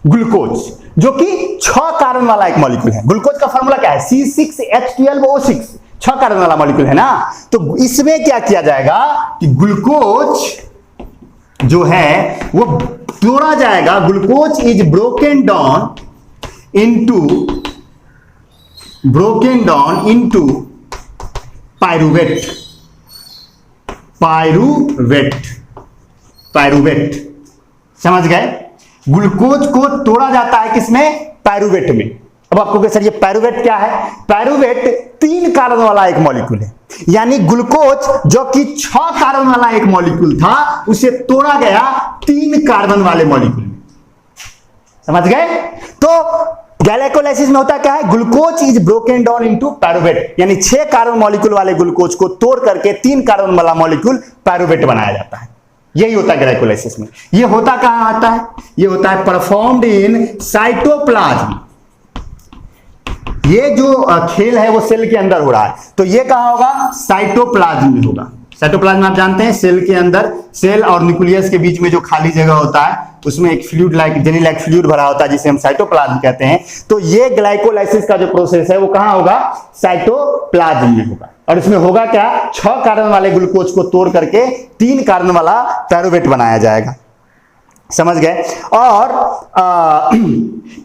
ग्लूकोज जो कि 6 कार्बन वाला एक मॉलिक्यूल है। ग्लूकोज का फार्मूला क्या है, C6H12O6, 6 कार्बन वाला मॉलिक्यूल है ना। तो इसमें क्या किया जाएगा कि ग्लूकोज जो है वो तोड़ा जाएगा। Glucose is broken down into pyruvate. समझ गए, ग्लूकोज को तोड़ा जाता है किसमें, पायरूवेट में। अब आपको कहे सर ये पायरूवेट क्या है, पायरूवेट 3 कार्बन वाला एक मॉलिक्यूल है, यानी ग्लूकोज जो कि 6 कार्बन वाला एक मॉलिक्यूल था उसे तोड़ा गया 3 कार्बन वाले मॉलिक्यूल में। समझ गए। तो ग्लाइकोलाइसिस में होता क्या है, glucose is broken down into pyruvate, यानी 6 कार्बन मॉलिक्यूल वाले ग्लूकोज को तोड़ करके 3 कार्बन वाला मॉलिक्यूल पायरूवेट बनाया जाता है। यही होता है ग्लाइकोलाइसिस में। ये होता कहां आता है, ये होता है परफॉर्म्ड इन साइटोप्लाज्म। ये जो खेल है वो सेल के अंदर हो रहा है, तो ये कहां होगा, साइटोप्लाज्म में होगा। साइटोप्लाज्म आप जानते हैं, सेल के अंदर, सेल और न्यूक्लियस के बीच में जो खाली जगह होता है उसमें एक fluid like jelly like fluid भरा होता है जिसे हम साइटोप्लाज्म कहते हैं। तो ये ग्लाइकोलाइसिस का जो प्रोसेस है वो कहां होगा, साइटोप्लाज्म में होगा। और इसमें होगा क्या, 6 कार्बन वाले ग्लूकोज को तोड़ करके 3 कार्बन वाला पायरूवेट बनाया जाएगा। समझ गए। और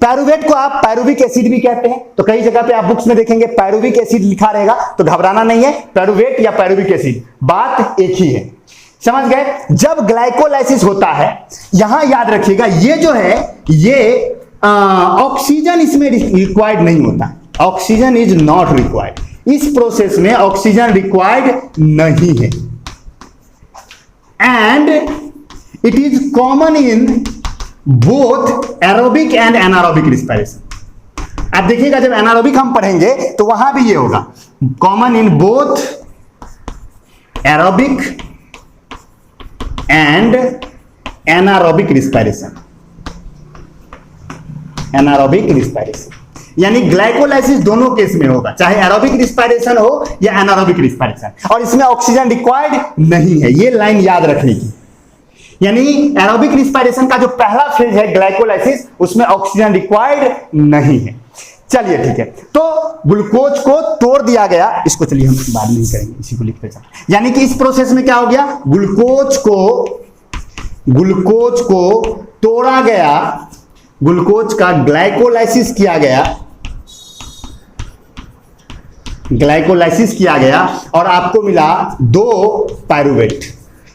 पायरूवेट को आप पायरूविक एसिड भी कहते हैं। तो कई जगह पे आप बुक्स में देखेंगे पायरूविक एसिड लिखा रहेगा, तो घबराना नहीं है, पायरूवेट या पायरूविक एसिड बात एक ही है। समझ गए। जब ग्लाइकोलाइसिस होता है, यहां याद रखिएगा ये जो है ये ऑक्सीजन इसमें रिक्वायर्ड नहीं होता, ऑक्सीजन इज नॉट रिक्वायर्ड। इस प्रोसेस में ऑक्सीजन रिक्वायर्ड नहीं है। And it is common in both aerobic and anaerobic respiration. आप देखिएगा जब एनारोबिक हम पढ़ेंगे तो वहां भी ये होगा, common in both aerobic and anaerobic respiration. Anaerobic respiration यानी ग्लाइकोलाइसिस दोनों केस में होगा, चाहे एरोबिक रिस्पायरेशन हो या एनारोबिक रिस्पायरेशन, और इसमें ऑक्सीजन रिक्वायर्ड नहीं है। ये लाइन याद रखने की, यानी एरोबिक रिस्पायरेशन का जो पहला फेज है ग्लाइकोलाइसिस, उसमें ऑक्सीजन रिक्वायर्ड नहीं है। चलिए ठीक है, तो ग्लूकोज को तोड़ दिया गया, इसको चलिए हम बाद में ही करेंगे, इसी को लिखते चलें। यानी कि इस प्रोसेस में क्या हो गया, ग्लूकोज को तोड़ा गया, ग्लूकोज का ग्लाइकोलाइसिस किया गया और आपको मिला 2 पायरुवेट।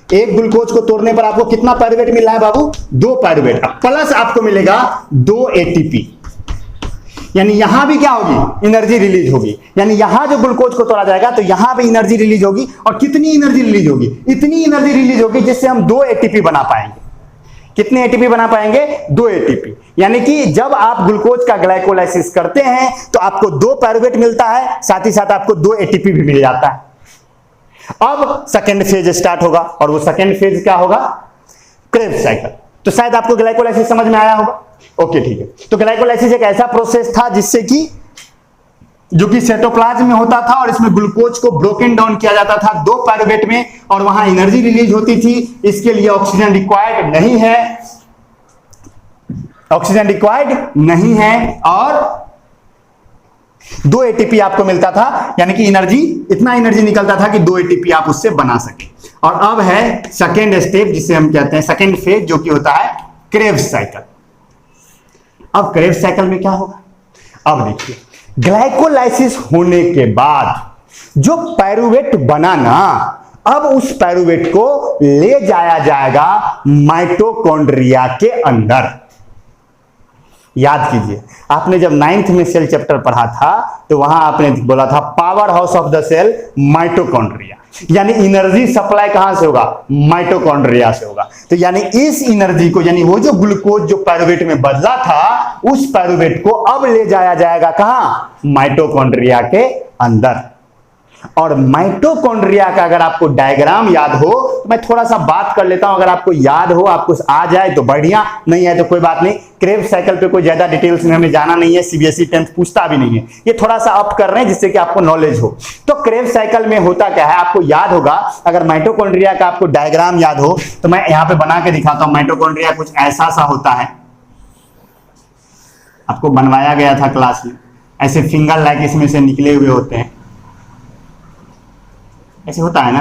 एक ग्लूकोज को तोड़ने पर आपको कितना पायरुवेट मिला है बाबू, 2 पायरुवेट, प्लस आपको मिलेगा 2 एटीपी। यानी यहां भी क्या होगी, एनर्जी रिलीज होगी। यानी यहां जो ग्लूकोज को तोड़ा जाएगा तो यहां भी एनर्जी रिलीज होगी, और कितनी एनर्जी रिलीज होगी, इतनी एनर्जी रिलीज होगी जिससे हम 2 एटीपी बना पाएंगे। कितने एटीपी बना पाएंगे, 2 एटीपी। यानी कि जब आप ग्लूकोज का ग्लाइकोलाइसिस करते हैं तो आपको 2 पायरुवेट मिलता है, साथ ही साथ आपको 2 एटीपी भी मिल जाता है। अब सेकेंड फेज स्टार्ट होगा, और वो सेकेंड फेज क्या होगा, क्रेब्स साइकिल। तो शायद आपको ग्लाइकोलाइसिस समझ में आया होगा। ओके ठीक है, तो ग्लाइकोलाइसिस एक ऐसा प्रोसेस था जिससे कि जो कि साइटोप्लाज्म में होता था, और इसमें ग्लूकोज को ब्रोकन डाउन किया जाता था 2 पायरुवेट में, और वहां एनर्जी रिलीज होती थी। इसके लिए ऑक्सीजन रिक्वायर्ड नहीं है, और 2 एटीपी आपको मिलता था। यानी कि इतना एनर्जी निकलता था कि 2 एटीपी आप उससे बना सके। और अब है सेकेंड स्टेप, जिसे हम कहते हैं सेकेंड फेज, जो कि होता है क्रेब्स साइकिल। अब क्रेब्स साइकिल में क्या होगा, अब देखिए, ग्लाइकोलाइसिस होने के बाद जो पायरुवेट बना ना, अब उस पायरुवेट को ले जाया जाएगा माइटोकॉन्ड्रिया के अंदर। याद कीजिए, आपने जब 9th में सेल चैप्टर पढ़ा था तो वहां आपने बोला था power house of the cell mitochondria. यानी एनर्जी सप्लाई कहां से होगा, माइटोकॉन्ड्रिया से होगा। तो यानी इस एनर्जी को, यानी वो जो ग्लूकोज जो पायरुवेट में बदला था, उस पायरुवेट को अब ले जाया जाएगा कहां, माइटोकॉन्ड्रिया के अंदर। और माइटोकॉन्ड्रिया का अगर आपको डायग्राम याद हो तो मैं थोड़ा सा बात कर लेता हूं, अगर आपको याद हो, आपको आ जाए तो बढ़िया, नहीं है तो कोई बात नहीं। क्रेब्स साइकिल पे कोई ज्यादा डिटेल्स में हमें जाना नहीं है, सीबीएसई 10th पूछता भी नहीं है, ये थोड़ा सा अप कर रहे हैं जिससे कि आपको नॉलेज हो। तो क्रेब्स साइकिल में होता क्या है, आपको याद होगा, अगर माइटोकॉन्ड्रिया का आपको डायग्राम याद हो तो मैं यहां पे बना के दिखाता हूं। माइटोकॉन्ड्रिया कुछ ऐसा सा होता है, आपको बनवाया गया था क्लास में, ऐसे फिंगर लाइक इसमें से निकले हुए होते हैं, ऐसे होता है ना,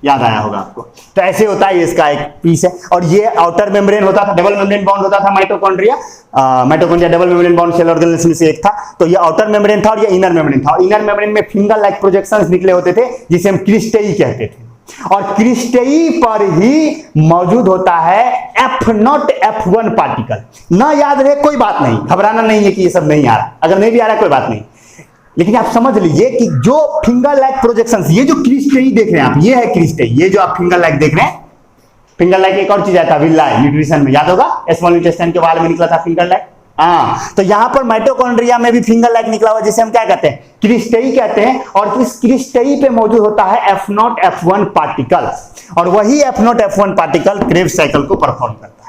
याद आया होगा आपको। तो ऐसे होता है, इसका एक पीस है, और ये आउटर मेम्ब्रेन होता था, डबल मेम्ब्रेन बाउंड होता था mitochondria. Double membrane bound cell organelles में से एक था। तो ये आउटर मेम्ब्रेन था और ये इनर मेम्ब्रेन था। और इनर मेम्ब्रेन में फिंगर लाइक प्रोजेक्शंस निकले होते थे, जिसे हम क्रिस्टेई कहते थे। और क्रिस्टेई पर ही मौजूद होता है F0 F1 पार्टिकल। ना याद रहे कोई बात नहीं, घबराना नहीं है कि ये सब नहीं आ रहा, अगर नहीं भी आ रहा कोई बात नहीं, लेकिन आप समझ लीजिए कि जो फिंगर लाइक प्रोजेक्शंस, ये जो क्रिस्टेई देख रहे हैं आप, ये है क्रिस्टेई। ये जो आप फिंगर लाइक देख रहे हैं, फिंगर लाइक एक और चीज आता है विल्लाई, न्यूट्रिशन में याद होगा, स्मॉल इंटेस्टाइन के वाल में निकला था फिंगर लाइक। तो यहां पर माइटोकॉन्ड्रिया में भी फिंगर लाइक निकला हुआ, जिसे हम क्या कहते हैं, क्रिस्टेई कहते हैं। और इस क्रिस्टेई पे मौजूद होता है F0 F1 पार्टिकल, और वही F0 F1 particle Krebs cycle को परफॉर्म करता है।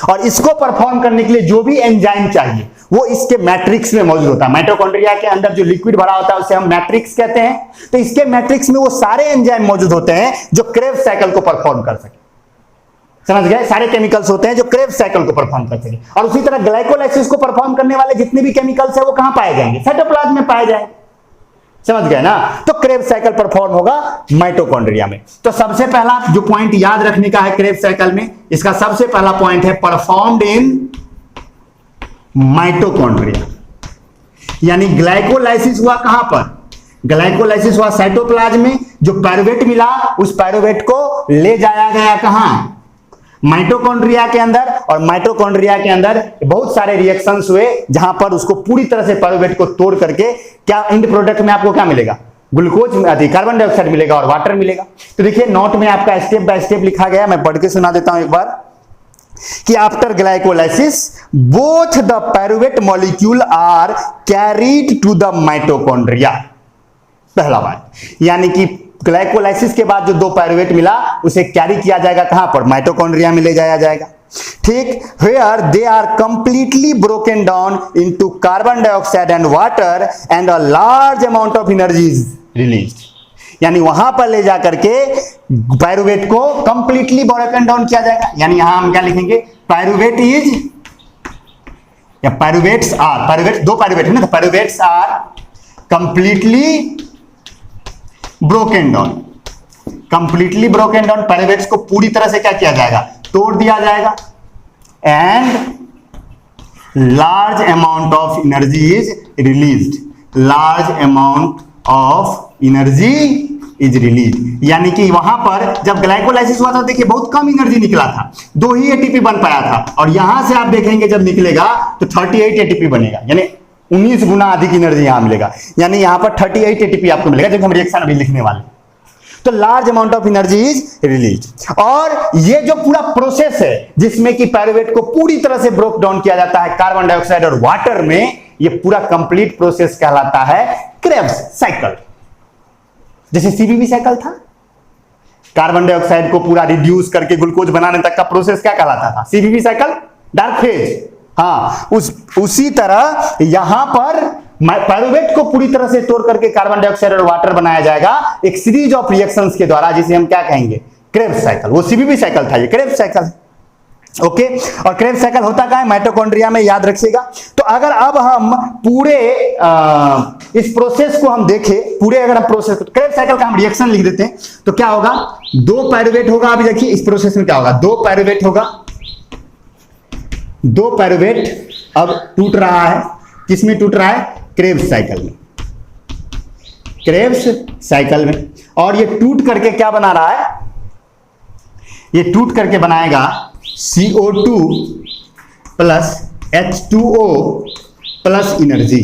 और इसको परफॉर्म करने के लिए जो भी एंजाइम चाहिए वो इसके मैट्रिक्स में मौजूद होता है। माइटोकॉन्ड्रिया के अंदर जो लिक्विड भरा होता है उसे हम मैट्रिक्स कहते हैं। तो इसके मैट्रिक्स में वो सारे एंजाइम मौजूद होते हैं जो क्रेब्स साइकिल को परफॉर्म कर सके। समझ गए, सारे केमिकल्स होते हैं जो क्रेब्स साइकिल को परफॉर्म कर सके। और उसी तरह ग्लाइकोलाइसिस को परफॉर्म करने वाले जितने भी केमिकल्स है वो कहां पाए जाएंगे, साइटोप्लाज्म में पाए जाएंगे। समझ गए ना। तो क्रेब्स साइकिल परफॉर्म होगा माइटोकॉन्ड्रिया में। तो सबसे पहला जो पॉइंट याद रखने का है क्रेब्स साइकिल में, इसका सबसे पहला पॉइंट है परफॉर्म्ड इन माइटोकॉन्ड्रिया। यानी ग्लाइकोलाइसिस हुआ कहां पर, ग्लाइकोलाइसिस हुआ साइटोप्लाज्म में। जो पायरुवेट मिला उस पायरुवेट को ले जाया गया कहां, माइटोकॉन्ड्रिया के अंदर। और माइटोकॉन्ड्रिया के अंदर बहुत सारे रिएक्शंस हुए जहां पर उसको पूरी तरह से पायरुवेट को तोड़ करके क्या एंड प्रोडक्ट में आपको क्या मिलेगा, ग्लूकोज, कार्बन डाइऑक्साइड मिलेगा और वाटर मिलेगा। तो देखिए नोट में आपका स्टेप बाय स्टेप लिखा गया, मैं पढ़ के सुना देता हूं एक बार कि after glycolysis both the pyruvate molecule are carried to the mitochondria. पहला बात, यानी कि ग्लाइकोलाइसिस के बाद जो 2 पायरुवेट मिला उसे कैरी किया जाएगा कहां पर, माइटोकॉन्ड्रिया में ले जाया जाएगा। ठीक, where they are completely broken down into carbon dioxide and water and a large amount of energy is released. यानी वहां पर ले जाकर के पायरुवेट को कंप्लीटली ब्रोकन डाउन किया जाएगा। यानी यहां हम क्या लिखेंगे, पायरुवेट इज या पायरुवेट्स आर, पायरुवेट दो पायरुवेट है ना, तो pyruvates are completely broken down, completely broken down. Pyruvates को पूरी तरह से क्या किया जाएगा, तोड़ दिया जाएगा। And large amount of energy is released, large amount of energy is release. यानी कि वहां पर जब ग्लाइकोलाइसिस हुआ था, देखिए बहुत कम एनर्जी निकला था, 2 ही एटीपी बन पाया था, और यहां से आप देखेंगे जब निकलेगा तो 38 एटीपी बनेगा, यानी 19 गुना अधिक एनर्जी यहां मिलेगा। यानी यहां पर 38 एटीपी आपको मिलेगा, जब हम रिएक्शन अभी लिखने वाले। तो large amount of energy is release. और ये जो पूरा प्रोसेस है जिसमें कि पायरुवेट को पूरी तरह से ब्रोक डाउन किया जाता है कार्बन डाइऑक्साइड और वाटर में, ये पूरा कंप्लीट प्रोसेस कहलाता है क्रेब्स साइकिल। जैसे सीवीवी साइकिल था, कार्बन डाइऑक्साइड को पूरा रिड्यूस करके ग्लूकोज बनाने तक का प्रोसेस क्या कहलाता था, सीवीवी साइकिल, डार्क फेज। हाँ, उसी तरह यहां पर पायरुवेट को पूरी तरह से तोड़ करके कार्बन डाइऑक्साइड और वाटर बनाया जाएगा एक सीरीज ऑफ रिएक्शंस के द्वारा, जिसे हम क्या कहेंगे, क्रेब्स साइकिल। वो सीवीवी साइकिल था, ये क्रेब्स साइकिल। ओके, और क्रेब्स साइकिल होता क्या है, माइटोकॉन्ड्रिया में, याद रखिएगा। तो अगर अब हम पूरे इस प्रोसेस को हम देखें, पूरे अगर हम प्रोसेस को, क्रेब्स साइकिल का हम रिएक्शन लिख देते हैं, तो क्या होगा, 2 पायरुवेट होगा। अभी देखिए इस प्रोसेस में क्या होगा, 2 पायरुवेट होगा, 2 पायरुवेट अब टूट रहा है, किसमें टूट रहा है, क्रेब्स साइकिल में, क्रेब्स साइकिल में। और ये टूट करके क्या बना रहा है, ये टूट करके बनाएगा CO2 plus H2O plus energy.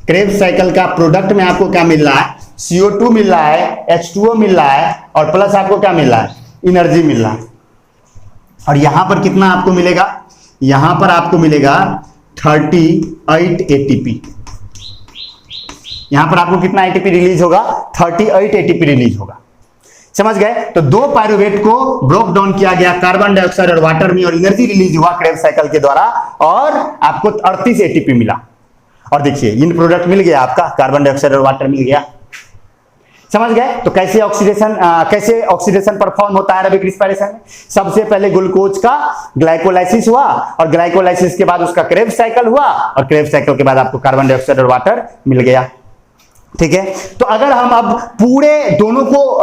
Krebs cycle का प्रोडक्ट में आपको क्या मिल रहा है, CO2 मिल रहा है, H2O मिल रहा है, और प्लस आपको क्या मिल रहा है, एनर्जी मिल रहा है। और यहां पर कितना आपको मिलेगा, यहां पर आपको मिलेगा 38 एटीपी। यहां पर आपको कितना एटीपी रिलीज होगा, 38 एटीपी रिलीज होगा। समझ गए। तो 2 पायरुवेट को ब्रोक डाउन किया गया कार्बन डाइऑक्साइड और वाटर में, और एनर्जी रिलीज हुआ क्रेब्स साइकिल के द्वारा, और आपको 38 एटीपी मिला। और देखिए इन प्रोडक्ट मिल गया आपका, कार्बन डाइऑक्साइड और वाटर मिल गया। समझ गए। तो कैसे ऑक्सीडेशन परफॉर्म होता है एरोबिक रिस्पायरेशन में, सबसे पहले ग्लूकोज का ग्लाइकोलाइसिस हुआ, और ग्लाइकोलाइसिस के बाद उसका क्रेब्स साइकिल हुआ, और क्रेब्स साइकिल के बाद आपको कार्बन डाइऑक्साइड और वाटर मिल गया। ठीक है। तो अगर हम अब पूरे दोनों को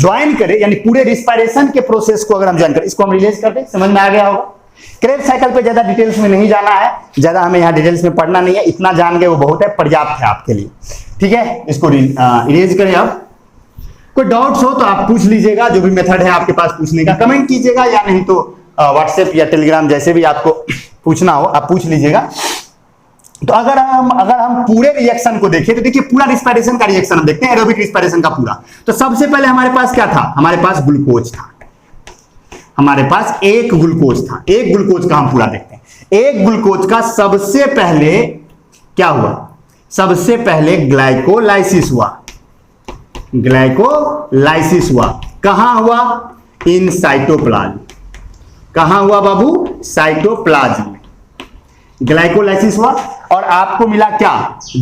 ज्वाइन करें, यानी पूरे रिस्पायरेशन के प्रोसेस को अगर हम ज्वाइन करें, इसको हम रिलेट कर दें, समझ में आ गया होगा। क्रेब्स साइकिल पे ज्यादा डिटेल्स में नहीं जाना है, ज्यादा हमें यहाँ डिटेल्स में पढ़ना नहीं है, इतना जान गए वो बहुत है, पर्याप्त है आपके लिए। ठीक है, इसको इरेज करें। अब कोई डाउट्स हो तो आप पूछ लीजिएगा, जो भी मेथड है आपके पास पूछने का, कमेंट कीजिएगा, या नहीं तो व्हाट्सएप या टेलीग्राम जैसे भी आपको पूछना हो आप पूछ लीजिएगा। तो अगर हम पूरे रिएक्शन को देखें, तो देखिए पूरा रिस्पायरेशन का रिएक्शन हम देखते हैं, एरोबिक रिस्पायरेशन का पूरा। तो सबसे पहले हमारे पास क्या था, हमारे पास ग्लूकोज था, हमारे पास एक ग्लूकोज था, एक ग्लूकोज का हम पूरा देखते हैं। एक ग्लूकोज का सबसे पहले क्या हुआ, सबसे पहले ग्लाइकोलाइसिस हुआ, ग्लाइकोलाइसिस हुआ। कहां हुआ, इन साइटोप्लाज्म। कहां हुआ बाबू, साइटोप्लाज्म में ग्लाइकोलाइसिस हुआ, और आपको मिला क्या,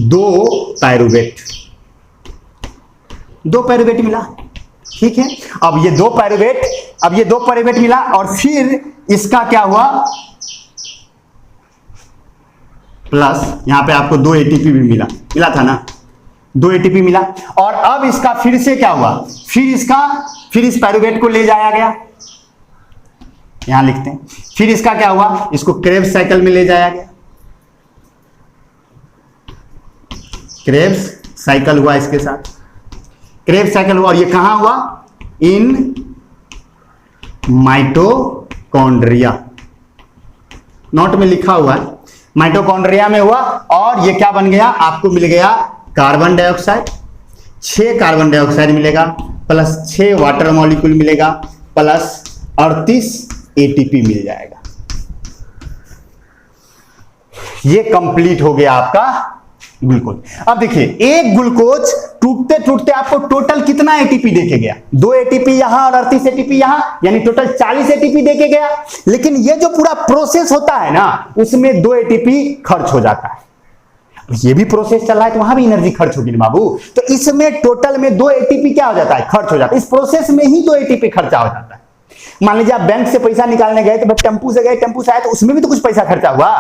2 पायरुवेट, 2 पायरुवेट मिला। ठीक है, अब ये 2 पायरुवेट मिला, और फिर इसका क्या हुआ, प्लस यहां पे आपको 2 एटीपी भी मिला था ना, 2 एटीपी मिला। और अब इसका फिर से क्या हुआ, फिर इस पायरुवेट को ले जाया गया, यहां लिखते हैं, फिर इसका क्या हुआ, इसको क्रेब्स साइकिल में ले जाया गया, क्रेब्स साइकिल हुआ, इसके साथ क्रेब्स साइकिल हुआ। और ये कहां हुआ, इन माइटोकॉन्ड्रिया, नोट में लिखा हुआ है, माइटोकॉन्ड्रिया में हुआ। और ये क्या बन गया, आपको मिल गया कार्बन डाइऑक्साइड, 6 कार्बन डाइऑक्साइड मिलेगा, प्लस 6 वाटर मॉलिक्यूल मिलेगा, प्लस 38 एटीपी मिल जाएगा। ये कंप्लीट हो गया आपका ग्लूकोज। अब देखिए एक ग्लूकोज टूटते टूटते आपको टोटल कितना एटीपी देके गया, 2 एटीपी यहां और 38 एटीपी यहां, यानी टोटल 40 एटीपी देके गया। लेकिन ये जो पूरा प्रोसेस होता है ना, उसमें 2 एटीपी खर्च हो जाता है। ये भी प्रोसेस चल रहा है तो वहां भी एनर्जी खर्च होगी ना बाबू। तो इसमें टोटल में 2 एटीपी क्या हो जाता है, खर्च हो जाता है। इस प्रोसेस में ही 2 एटीपी खर्चा हो जाता है। मान लीजिए आप बैंक से पैसा निकालने गए तो टेम्पू से गए, टेम्पू से आए तो उसमें भी तो कुछ पैसा खर्चा हुआ।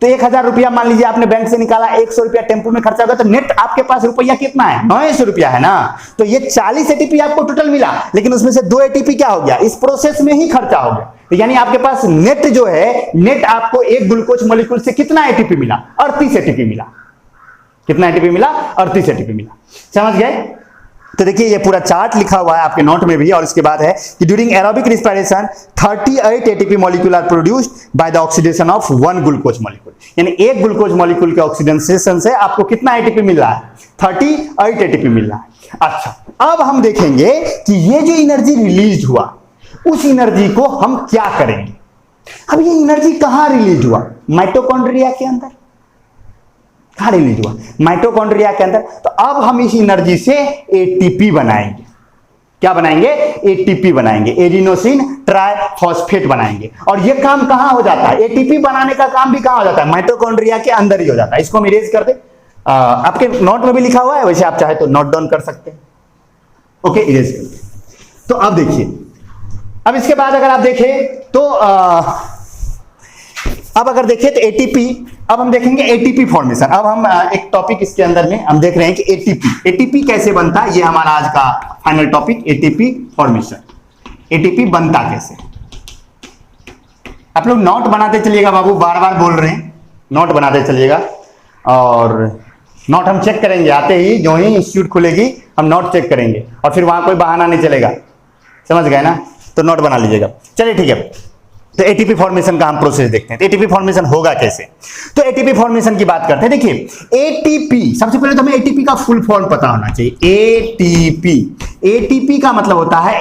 तो 1000 रुपया मान लीजिए आपने बैंक से निकाला, 100 रुपया टेम्पू में खर्चा होगा, तो नेट आपके पास रुपया कितना है, 900 रुपया है ना। तो ये 40 एटीपी आपको टोटल मिला, लेकिन उसमें से 2 एटीपी क्या हो गया, इस प्रोसेस में ही खर्चा हो गया। तो यानी आपके पास नेट जो है, नेट आपको एक ग्लूकोज मॉलिक्यूल से कितना एटीपी मिला, 38 एटीपी मिला। कितना एटीपी मिला, 38 एटीपी मिला। समझ गए। तो देखिए ये पूरा चार्ट लिखा हुआ है आपके नोट में भी। और इसके बाद है कि during aerobic respiration 38 ATP molecule are produced by the oxidation of 1 glucose molecule. यानी एक ग्लूकोज मॉलिक्यूल के ऑक्सीडेशन से आपको कितना एटीपी मिल रहा है, 38 एटीपी मिल रहा है। अच्छा, अब हम देखेंगे कि ये जो एनर्जी रिलीज हुआ, उस एनर्जी को हम क्या करेंगे। अब ये एनर्जी कहां रिलीज हुआ, माइटोकॉन्ड्रिया के अंदर। कहां रिलीज हुआ, माइटोकॉन्ड्रिया के अंदर। तो अब हम इस एनर्जी से एटीपी बनाएंगे। क्या बनाएंगे, एटीपी बनाएंगे, एडिनोसिन ट्राइफॉस्फेट बनाएंगे। और ये काम कहां हो जाता है, एटीपी बनाने का काम भी कहां हो जाता है, माइटोकॉन्ड्रिया के अंदर ही हो जाता है। इसको हम इरेज कर दे, आपके नोट में भी लिखा हुआ है, वैसे आप चाहे तो नोट डाउन कर सकते हैं। ओके, इरेज कर दे। तो अब देखिए, अब इसके बाद अगर आप देखें तो अब अगर देखें तो एटीपी, अब हम देखेंगे एटीपी फॉर्मेशन। अब हम एक टॉपिक इसके अंदर में हम देख रहे हैं कि एटीपी कैसे बनता है। ये हमारा आज का final topic, ATP formation. ATP बनता कैसे। आप लोग नोट बनाते चलिएगा बाबू, बार बार बोल रहे हैं, नोट बनाते चलिएगा। और नोट हम चेक करेंगे, आते ही जो ही इंस्टीट्यूट खुलेगी हम नोट चेक करेंगे, और फिर वहां कोई बहाना नहीं चलेगा। समझ गए ना, तो नोट बना लीजिएगा। चलिए ठीक है, तो एटीपी फॉर्मेशन का हम प्रोसेस देखते हैं। तो एटीपी फॉर्मेशन होगा कैसे, तो एटीपी फॉर्मेशन की बात करते हैं। देखिए एटीपी, सबसे पहले तो हमें एटीपी का फुल फॉर्म पता होना चाहिए। एटीपी, एटीपी का मतलब होता है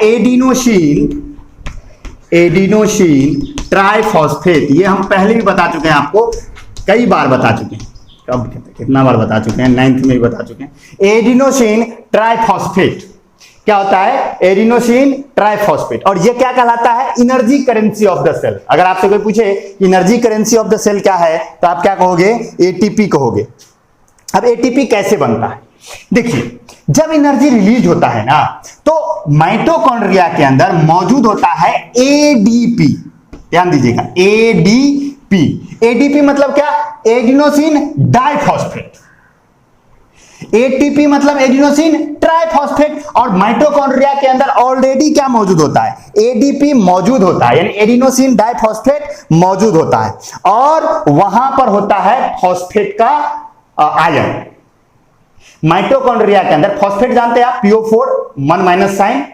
एडिनोसिन ट्राइफॉस्फेट। ये हम पहले भी बता चुके हैं, आपको कई बार बता चुके हैं। कब, कितना बार बता चुके हैं, 9th में भी बता चुके हैं। एडिनोसिन ट्राइफॉस्फेट क्या होता है, एडिनोसिन ट्राइफॉस्फेट। और ये क्या कहलाता है, energy currency of the cell. अगर आपसे कोई पूछे energy currency of the cell क्या है, तो आप क्या कहोगे, एटीपी कहोगे। अब एटीपी कैसे बनता है, देखिए जब एनर्जी रिलीज होता है ना, तो माइटोकॉन्ड्रिया के अंदर मौजूद होता है एडीपी। ध्यान दीजिएगा, एडीपी। एडीपी मतलब क्या, एडिनोसिन डाइफॉस्फेट। एटीपी मतलब एडिनोसिन ट्राइफॉस्फेट। और माइटोकॉन्ड्रिया के अंदर ऑलरेडी क्या मौजूद होता है, एडीपी मौजूद होता है, यानी एडिनोसिन डाइफॉस्फेट मौजूद होता है। और वहां पर होता है फॉस्फेट का आयन। माइटोकॉन्ड्रिया के अंदर फॉस्फेट जानते हैं आप, PO4 1 माइनस साइन।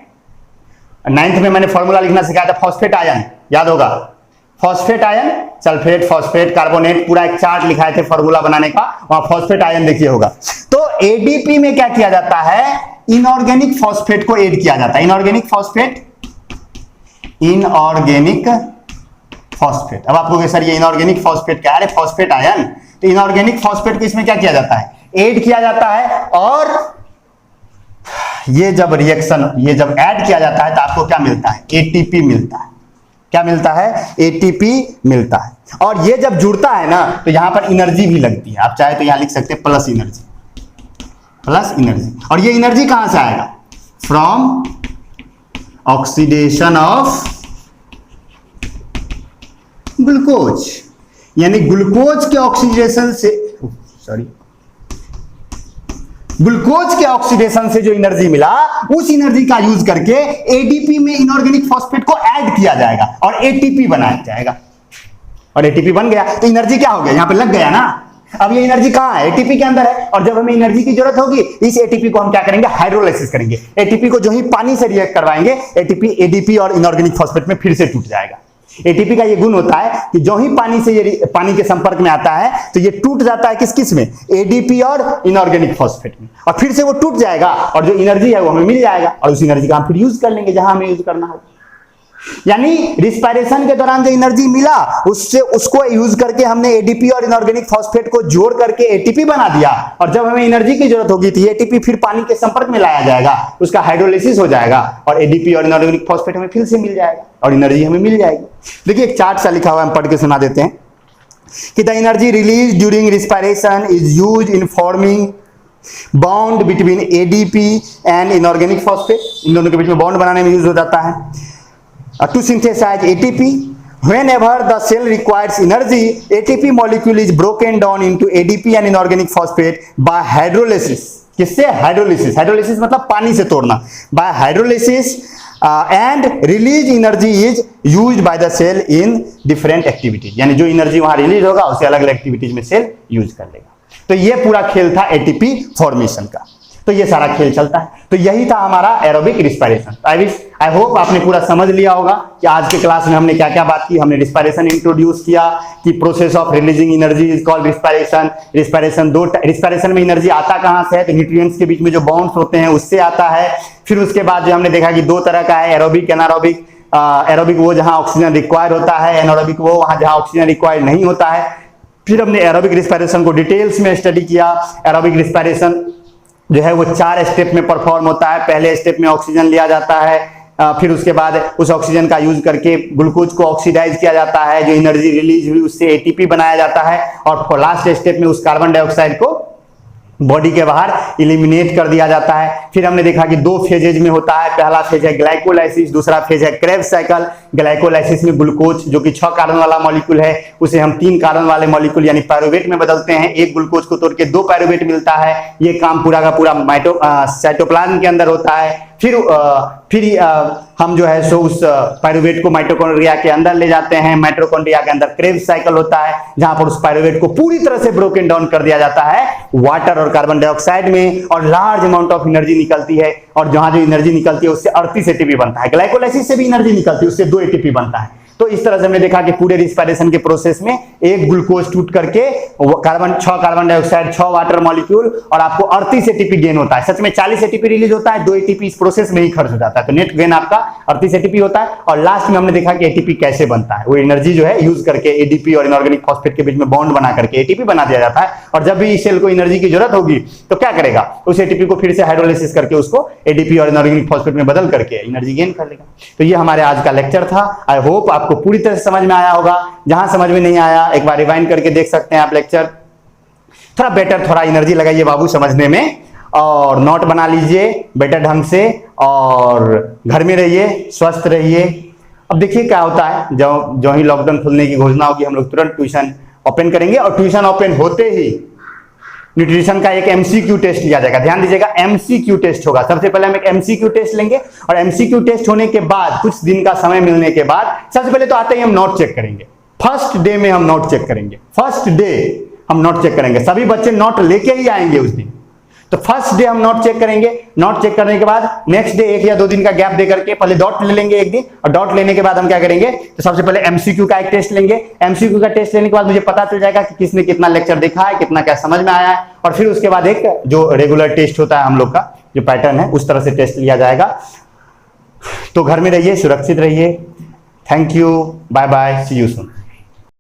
9th में मैंने फॉर्मूला लिखना सिखाया था, फॉस्फेट आयन, याद होगा। Phosphate ion, sulphate, phosphate, carbonate, पूरा एक चार्ट लिखाए थे फॉर्मूला बनाने का, वहां फॉस्फेट आयन देखिए होगा। तो एडीपी में क्या किया जाता है, इनऑर्गेनिक फॉस्फेट को ऐड किया जाता है। Inorganic phosphate, inorganic phosphate. अब आपको सर ये इनऑर्गेनिक फॉस्फेट क्या है, फॉस्फेट आयन। तो इनऑर्गेनिक फॉस्फेट को इसमें क्या किया जाता है, ऐड किया जाता है। और ये जब रिएक्शन, ये जब ऐड किया जाता है तो आपको क्या मिलता है, एटीपी मिलता है। क्या मिलता है, एटीपी मिलता है। और ये जब जुड़ता है ना, तो यहां पर एनर्जी भी लगती है। आप चाहे तो यहां लिख सकते हैं प्लस एनर्जी, प्लस एनर्जी। और ये एनर्जी कहां से आएगा, फ्रॉम ऑक्सीडेशन ऑफ ग्लूकोज। यानी ग्लूकोज के ऑक्सीडेशन से, सॉरी, ग्लूकोज के ऑक्सीडेशन से जो एनर्जी मिला, उस एनर्जी का यूज करके एडीपी में इनऑर्गेनिक फॉस्फेट को ऐड किया जाएगा और एटीपी बनाया जाएगा। और एटीपी बन गया तो एनर्जी क्या हो गया, यहां पे लग गया ना। अब ये एनर्जी कहां है, एटीपी के अंदर है। और जब हमें एनर्जी की जरूरत होगी, इस एटीपी को हम क्या करेंगे, हाइड्रोलाइसिस करेंगे। एटीपी को जो ही पानी से रिएक्ट करवाएंगे, एटीपी एडीपी और इनऑर्गेनिक फॉस्फेट में फिर से टूट जाएगा। एटीपी का ये गुण होता है कि जो ही पानी से ये पानी के संपर्क में आता है, तो ये टूट जाता है किस किस में, एडीपी और इनऑर्गेनिक फॉस्फेट में। और फिर से वो टूट जाएगा और जो एनर्जी है वो हमें मिल जाएगा, और उस एनर्जी का हम फिर यूज कर लेंगे जहां हमें यूज करना हो। यानी रिस्पायरेशन के दौरान जो एनर्जी मिला, उससे उसको यूज करके हमने एडीपी और इनऑर्गेनिक फॉस्फेट को जोड़ करके एटीपी बना दिया। और जब हमें एनर्जी की जरूरत होगी तो एटीपी फिर पानी के संपर्क में लाया जाएगा, उसका हाइड्रोलाइसिस हो जाएगा और एडीपी और इनऑर्गेनिक फॉस्फेट हमें फिर से मिल जाएगा और एनर्जी हमें मिल जाएगी। देखिए एक चार्ट सा लिखा हुआ है, हम पढ़ के सुना देते हैं। कि the energy release during respiration is use in forming bond between ADP and inorganic phosphate, इन दोनों के बीच में बॉन्ड बनाने में यूज हो जाता है। To synthesise ATP, whenever the cell requires energy, ATP molecule is broken down into ADP and inorganic phosphate by hydrolysis। किससे? हाइड्रोलिसिस। हाइड्रोलिसिस मतलब पानी से तोड़ना। By hydrolysis and release energy is used by the cell in different activities, यानी जो energy वहां release होगा उसे अलग अलग एक्टिविटीज में सेल यूज कर लेगा। तो ये पूरा खेल था एटीपी फॉर्मेशन का। तो ये सारा खेल चलता है। तो यही था हमारा एरोबिक रिस्पायरेशन। आई होप आपने पूरा समझ लिया होगा कि आज के क्लास में हमने क्या क्या बात की। हमने रिस्पायरेशन इंट्रोड्यूस किया कि process of releasing energy is called respiration. Respiration में एनर्जी आता कहां से है? तो न्यूट्रिएंट्स के बीच में जो बॉन्ड्स होते हैं उससे आता है। फिर उसके बाद जो हमने देखा कि दो तरह का है, एरोबिक एनारोबिक। एरोबिक वो जहां ऑक्सीजन रिक्वायर होता है, एनारोबिक वो वहां जहां ऑक्सीजन रिक्वायर नहीं होता है। फिर हमने एरोबिक रिस्पायरेशन को डिटेल्स में स्टडी किया। एरोबिक रिस्पायरेशन जो है वो 4 स्टेप में परफॉर्म होता है। पहले स्टेप में ऑक्सीजन लिया जाता है, फिर उसके बाद उस ऑक्सीजन का यूज करके ग्लूकोज को ऑक्सीडाइज किया जाता है, जो एनर्जी रिलीज हुई उससे एटीपी बनाया जाता है, और लास्ट स्टेप में उस कार्बन डाइऑक्साइड को बॉडी के बाहर इलिमिनेट कर दिया जाता है। फिर हमने देखा कि 2 फेजेज में होता है। पहला फेज है ग्लाइकोलाइसिस, दूसरा फेज है क्रेब्स साइकिल। ग्लाइकोलाइसिस में ग्लूकोज जो कि 6 कार्बन वाला मॉलिक्यूल है उसे हम 3 कार्बन वाले मॉलिक्यूल यानी पायरुवेट में बदलते हैं। एक ग्लूकोज को तोड़ के 2 पायरुवेट मिलता है। ये काम पूरा का पूरा साइटोप्लाज्म के अंदर होता है। फिर हम जो है सो उस पायरुवेट को माइटोकॉन्ड्रिया के अंदर ले जाते हैं। माइटोकॉन्ड्रिया के अंदर क्रेब्स साइकिल होता है, जहां पर उस पायरुवेट को पूरी तरह से ब्रोकन डाउन कर दिया जाता है वाटर और कार्बन डाइऑक्साइड में, और लार्ज अमाउंट ऑफ एनर्जी निकलती है। और जहां जो एनर्जी निकलती है उससे 38 एटीपी बनता है। ग्लाइकोलाइसिस से भी एनर्जी निकलती है, उससे 2 एटीपी बनता है। तो इस तरह से हमने देखा कि पूरे रिस्पायरेशन के प्रोसेस में एक ग्लूकोज टूट करके 6 कार्बन डाइऑक्साइड, 6 वाटर मॉलिक्यूल, और आपको 38 एटीपी गेन होता है। सच में 40 एटीपी रिलीज होता है, 2 एटीपी इस प्रोसेस में ही खर्च हो जाता है। तो नेट गेन आपका 38 एटीपी होता है। और लास्ट में हमने देखा कि एटीपी कैसे बनता है। वो एनर्जी जो है यूज करके एडीपी और इनऑर्गेनिक फॉस्फेट के बीच में बॉन्ड बना करके एटीपी बना दिया जाता है। और जब भी इस सेल को एनर्जी की जरूरत होगी तो क्या करेगा? उस एटीपी को फिर से हाइड्रोलिसिस करके उसको एडीपी और इनऑर्गेनिक फॉस्फेट में बदल करके एनर्जी गेन कर लेगा। तो ये हमारे आज का लेक्चर था। आई होप आपको पूरी तरह से समझ में आया होगा। जहां समझ में नहीं आया एक बार रिवाइंड करके देख सकते हैं आप लेक्चर। थोड़ा बेटर, थोड़ा एनर्जी लगाइए बाबू समझने में, और नोट बना लीजिए बेटर ढंग से, और घर में रहिए, स्वस्थ रहिए। अब देखिए क्या होता है, जो ही लॉकडाउन खुलने की घोषणा होगी हम लोग तुरंत ट्यूशन ओपन करेंगे। और ट्यूशन ओपन होते ही न्यूट्रिशन का एक एमसीक्यू टेस्ट लिया जाएगा। ध्यान दीजिएगा, एमसीक्यू टेस्ट होगा। सबसे पहले हम एक एमसीक्यू टेस्ट लेंगे, और एमसीक्यू टेस्ट होने के बाद कुछ दिन का समय मिलने के बाद सबसे पहले तो आते ही हम नोट चेक करेंगे। फर्स्ट डे में हम नोट चेक करेंगे। फर्स्ट डे हम नोट चेक करेंगे। सभी बच्चे नोट लेके ही आएंगे उस दिन। तो फर्स्ट डे हम नोट चेक करेंगे। नोट चेक करने के बाद नेक्स्ट डे 1 या 2 दिन का गैप दे करके पहले डॉट ले लेंगे एक दिन, और डॉट लेने के बाद हम क्या करेंगे? तो सबसे पहले एमसीक्यू का एक टेस्ट लेंगे। एमसीक्यू का टेस्ट लेने के बाद मुझे पता चल जाएगा कि किसने कितना लेक्चर देखा है, कितना क्या समझ में आया है। और फिर उसके बाद एक जो रेगुलर टेस्ट होता है हम लोग का, जो पैटर्न है उस तरह से टेस्ट लिया जाएगा। तो घर में रहिए, सुरक्षित रहिए। Thank you, bye bye, see you soon.